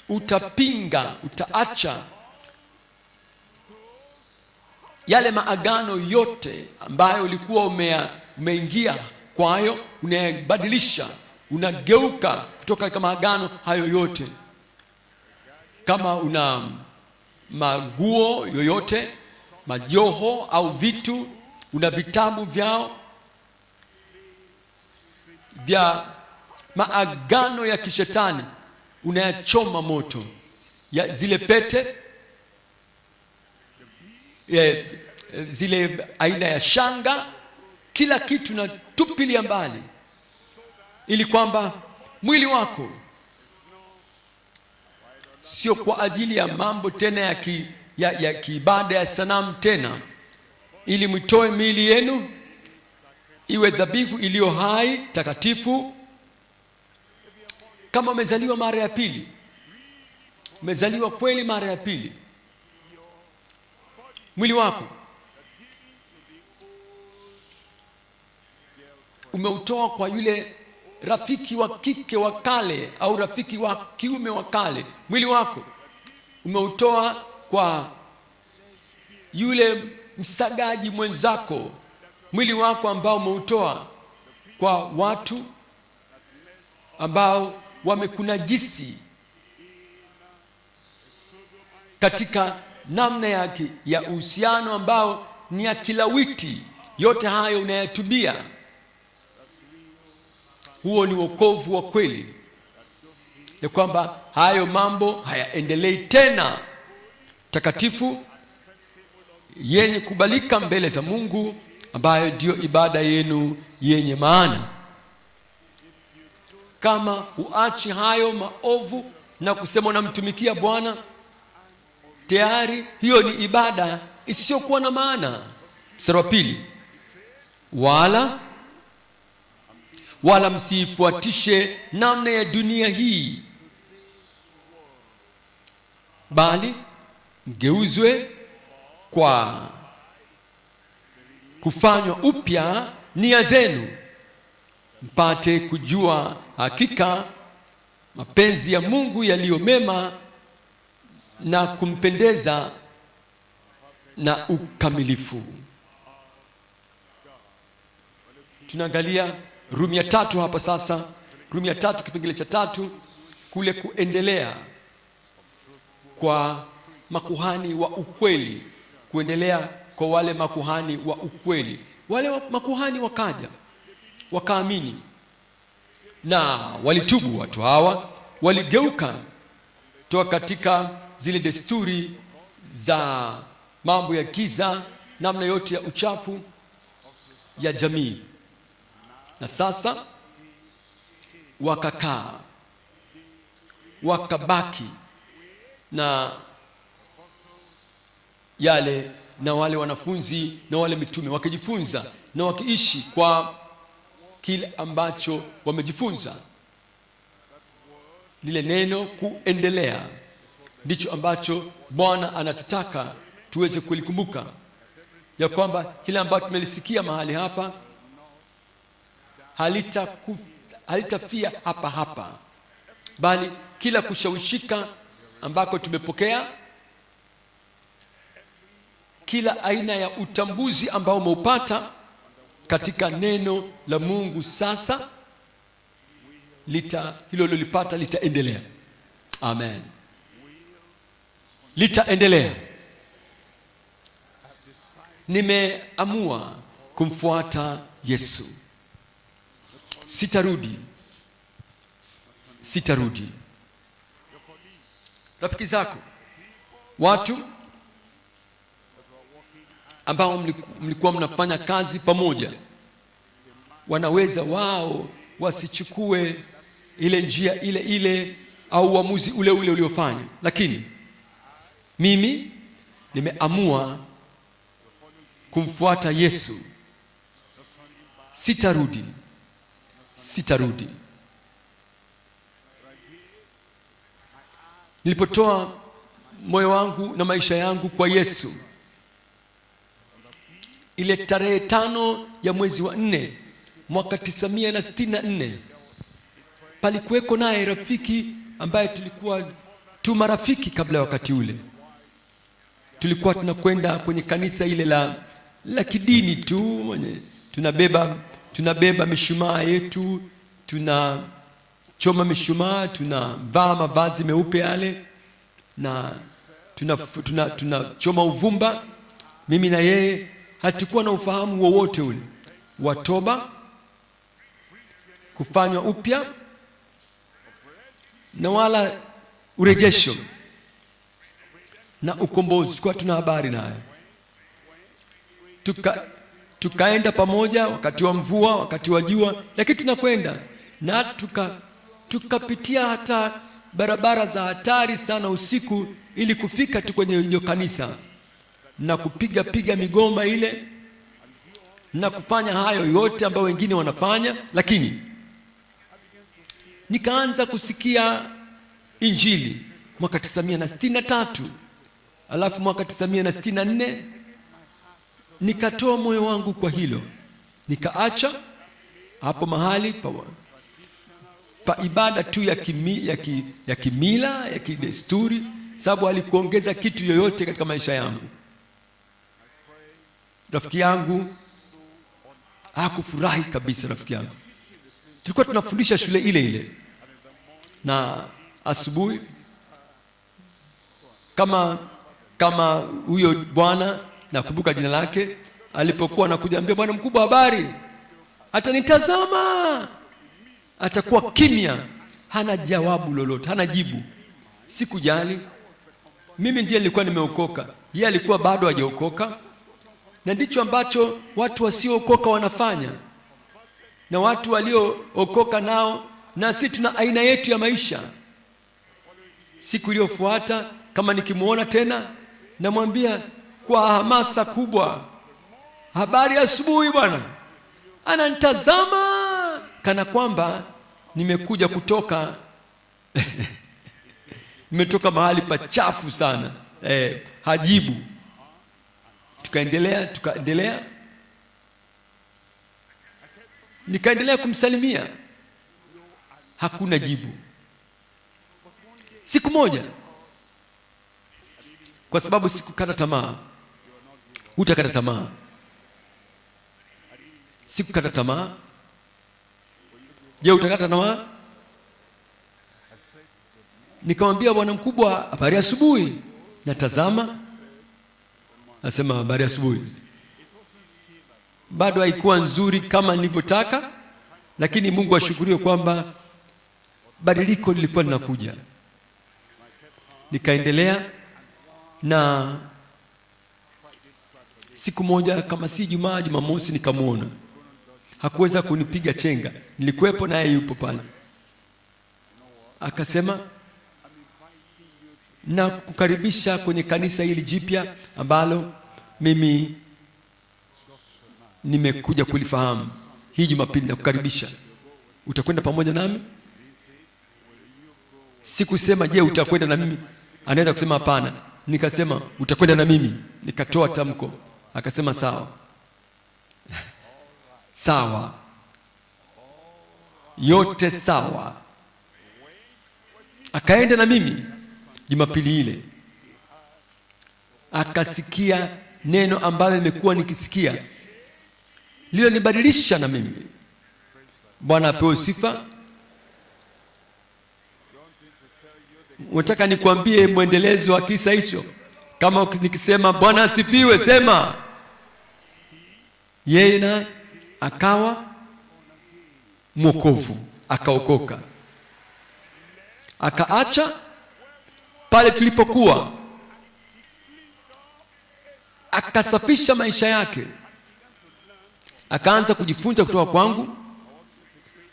utapinga, utaacha yale maagano yote ambayo ulikuwa umeingia kwayo, unayabadilisha, unageuka kutoka katika maagano hayo yote. Kama una maguo yoyote, majoho au vitu, una vitabu vyao vya maagano ya kishetani, unayachoma moto. Ya zile pete, zile aina ya shanga, kila kitu na tupilia mbali, ili kwamba mwili wako sio kwa ajili ya mambo tena ya kiibada ya sanamu tena, ili mtoe miili yenu iwe dhabihu iliyo hai, takatifu. Kama umezaliwa mara ya pili, umezaliwa kweli mara ya pili, mwili wako umeutoa kwa yule rafiki wa kike wa kale au rafiki wa kiume wa kale. Mwili wako umeutoa kwa yule msagaji mwenzako. Mwili wako ambao umeutoa kwa watu ambao wamekunajisi katika namna ya uhusiano ambao ni ya kilawiti. Yote hayo unayatubia. Huo ni wokovu wa kweli, ya kwamba hayo mambo hayaendelei tena, takatifu, yenye kubalika mbele za Mungu, ambayo ndio ibada yenu yenye maana. Kama uachi hayo maovu na kusema unamtumikia Bwana, tayari hiyo ni ibada isiyokuwa na maana. Mstari wa 2, wala msifuatishe namna ya dunia hii, bali mgeuzwe kwa kufanywa upya nia zenu, mpate kujua hakika mapenzi ya Mungu yaliyo mema na kumpendeza na ukamilifu. Tunaangalia Rumi ya 3 hapa sasa. Rumi ya 3 kipengele cha 3, kule kuendelea kwa makuhani wa ukweli, kuendelea kwa wale makuhani wa ukweli. Wale makuhani wakaja wakaamini na walitubu. Watu hawa waligeuka toka katika zile desturi za mambo ya giza, namna yote ya uchafu ya jamii, na sasa wakakaa, wakabaki na yale, na wale wanafunzi na wale mitume wakijifunza na wakiishi kwa kile ambacho wamejifunza. Lile neno kuendelea ndicho ambacho Bwana anatutaka tuweze kulikumbuka, ya kwamba kile ambacho tumelisikia mahali hapa halitafia hapa hapa, bali kila kushawishika ambako tumepokea, kila aina ya utambuzi ambao umeupata katika neno la Mungu, sasa hilo lolipata litaendelea. Amen, litaendelea. Nimeamua kumfuata Yesu. Sitarudi. Rafiki zako, watu ambao mlikuwa mnafanya kazi pamoja, wanaweza wao wasichukue ile njia ile au uamuzi ule uliofanya, lakini mimi nimeamua kumfuata Yesu. Sitarudi. Nilipotoa moyo wangu na maisha yangu kwa Yesu, ile tarehe 5 ya mwezi wa 4 mwaka 1964, palikuweko naye rafiki ambaye tulikuwa tu marafiki kabla ya wakati ule. Tulikuwa tunakwenda kwenye kanisa ile la kidini tu, tunabeba mishumaa yetu, tunachoma mishumaa, tunavaa mavazi meupe yale, na tunachoma uvumba. Mimi na yeye hatukuwa na ufahamu wowote ule wa toba, kufanywa upya, na wala urejesho na ukombozi. Kwa tuna habari naye. Tukaenda pamoja wakati wa mvua, wakati wa jua, lakini tunakwenda na tukapitia hata barabara za hatari sana usiku ili kufika tu kwenye hiyo kanisa na kupiga migoma ile na kufanya hayo yote ambayo wengine wanafanya. Lakini nikaanza kusikia injili mwaka 1963, alafu mwaka 1964 nikatoa moyo wangu kwa hilo, nikaacha hapo mahali pa ibada tu ya kimila ya kidesturi, sababu alikuongeza kitu yoyote katika maisha yangu. Rafiki yangu hakufurahi kabisa. Rafiki yangu, tulikuwa tunafundisha shule ile ile, na asubuhi kama huyo bwana, nakumbuka jina lake, alipokuwa anakuja ambia, bwana mkubwa habari, atanitazama, atakuwa kimya, hana jawabu lolote, hana jibu. Sikujali, mimi ndiye nilikuwa nimeokoka, yeye alikuwa bado hajaokoka. Na ndicho ambacho watu wasiookoka wanafanya, na watu waliookoka nao, na sisi tuna aina yetu ya maisha. Siku iliyofuata kama nikimuona tena, namwambia kwa hamasa kubwa, habari asubuhi bwana. Ananitazama kana kwamba nimekuja kutoka nimetoka mahali pachafu sana. Hajibu. Tukaendelea nikaendelea kumsalimia, hakuna jibu. Siku moja, kwa sababu sikukata tamaa. Utakata tamaa? Sikukata tamaa. Je, utakata tamaa? Nikamwambia, bwana mkubwa habari asubuhi. Natazama, nasema habari asubuhi. Bado haikuwa nzuri kama nilivyotaka, lakini Mungu ashukuriwe kwamba badiliko lilikuwa linakuja. Nikaendelea, na siku moja kama si Ijumaa, Jumamosi nikamuona. Hakuweza kunipiga chenga, nilikuwepo naye yupo pale. Akasema, na kukaribisha kwenye kanisa hili jipya ambalo mimi nimekuja kulifahamu. Hii Jumapili nakukaribisha, utakwenda pamoja nami? Sikusema je utakwenda na mimi, anaweza kusema hapana. Nikasema utakwenda na mimi, nikatoa tamko. Akasema sawa. Sawa, yote sawa. Akaenda na mimi Jumapili ile, akasikia neno ambalo nimekuwa nikisikia, lilo nibadilisha na mimi. Bwana apewe sifa. Unataka nikwambie mwendelezo wa kisa hicho? Kama nikisema Bwana asifiwe, sema. Yeye naye akawa mwokovu, akaokoka, akaacha pale tulipokuwa, akasafisha maisha yake, akaanza kujifunza kutoka kwangu.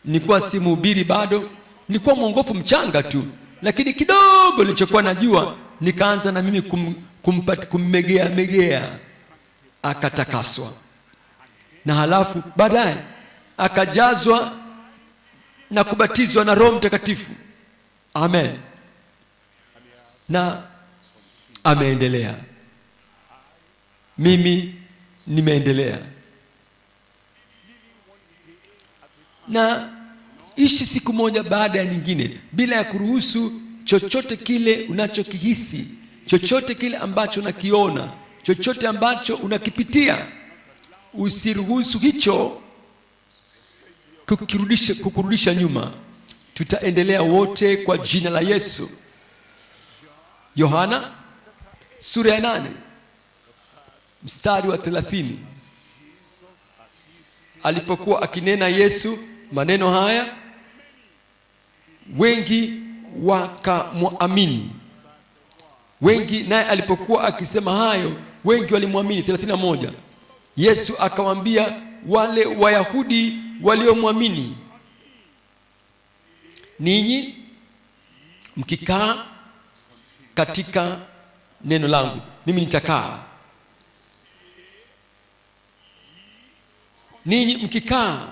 Nilikuwa si mhubiri bado, nilikuwa mwongofu mchanga tu, lakini kidogo nilichokuwa najua nikaanza na mimi kummegea, akatakaswa, na halafu baadaye akajazwa na kubatizwa na Roho Mtakatifu. Amen. Na ameendelea, mimi nimeendelea, na ishi siku moja baada ya nyingine, bila ya kuruhusu chochote kile unachokihisi, chochote kile ambacho unakiona, chochote ambacho unakipitia, usiruhusu hicho kukurudisha nyuma. Tutaendelea wote kwa jina la Yesu. Yohana sura ya 8 mstari wa 30. Alipokuwa akinena Yesu maneno haya, wengi wakamwamini. Wengi, naye alipokuwa akisema hayo, wengi walimwamini. 31. Yesu akawaambia wale Wayahudi waliomwamini, ninyi mkikaa katika neno langu, mimi nitakaa. Ninyi mkikaa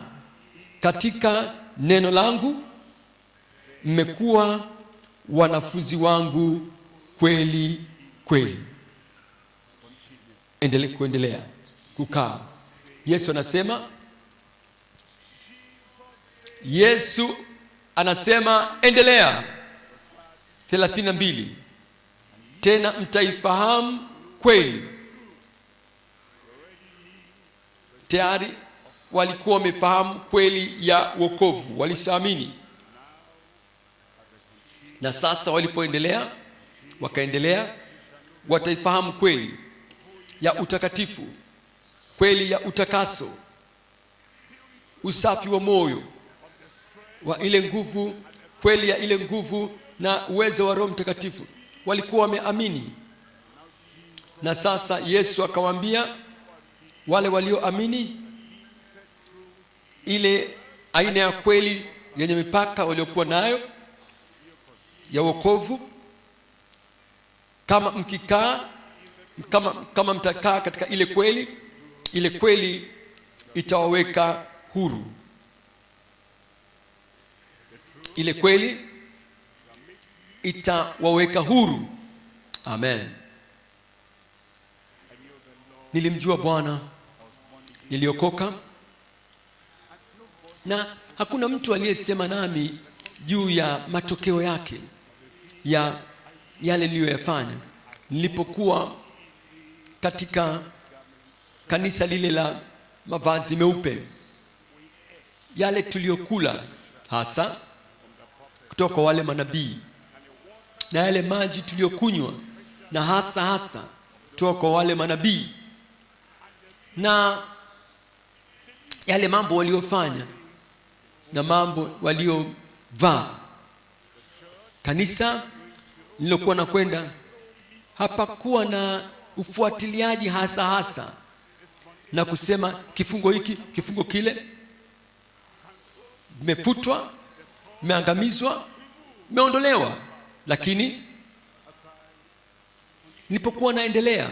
katika neno langu, mmekuwa wanafunzi wangu kweli kweli. Kuendelea kukaa. Yesu anasema endelea. 32, tena mtaifahamu kweli. Tayari walikuwa wamefahamu kweli ya wokovu, walishaamini. Na sasa wakaendelea, wataifahamu kweli ya utakatifu, kweli ya utakaso, usafi wa moyo, wa ile nguvu, kweli ya ile nguvu na uwezo wa Roho Mtakatifu. Walikuwa wameamini. Na sasa Yesu akawaambia wale walioamini ile aina ya kweli yenye mipaka waliokuwa nayo ya wokovu, kama mtakaa katika ile kweli itawaweka huru. Ile kweli itawaweka huru. Amen. Nilimjua Bwana, niliokoka, na hakuna mtu aliyesema nami juu ya matokeo yake ya yale niliyoyafanya nilipokuwa katika kanisa lile la mavazi meupe, yale tuliyokula hasa kutoka kwa wale manabii, na yale maji tuliyokunywa na hasa kutoka kwa wale manabii, na yale mambo waliofanya na mambo waliovaa. Kanisa nilokuwa na kwenda, hapakuwa na ufuatiliaji hasa na kusema kifungo hiki kifungo kile mmefutwa, mmeangamizwa, mmeondolewa. Lakini nilipokuwa naendelea,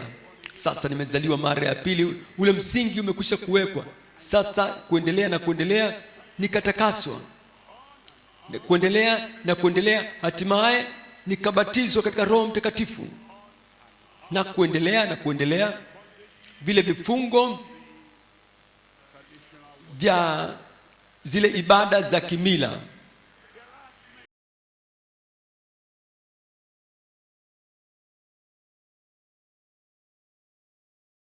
sasa nimezaliwa mara ya pili, ule msingi umekwisha kuwekwa. Sasa kuendelea nikatakaswa, kuendelea hatimaye nikabatizwa katika Roho Mtakatifu, na kuendelea vile vifungo vya zile ibada za kimila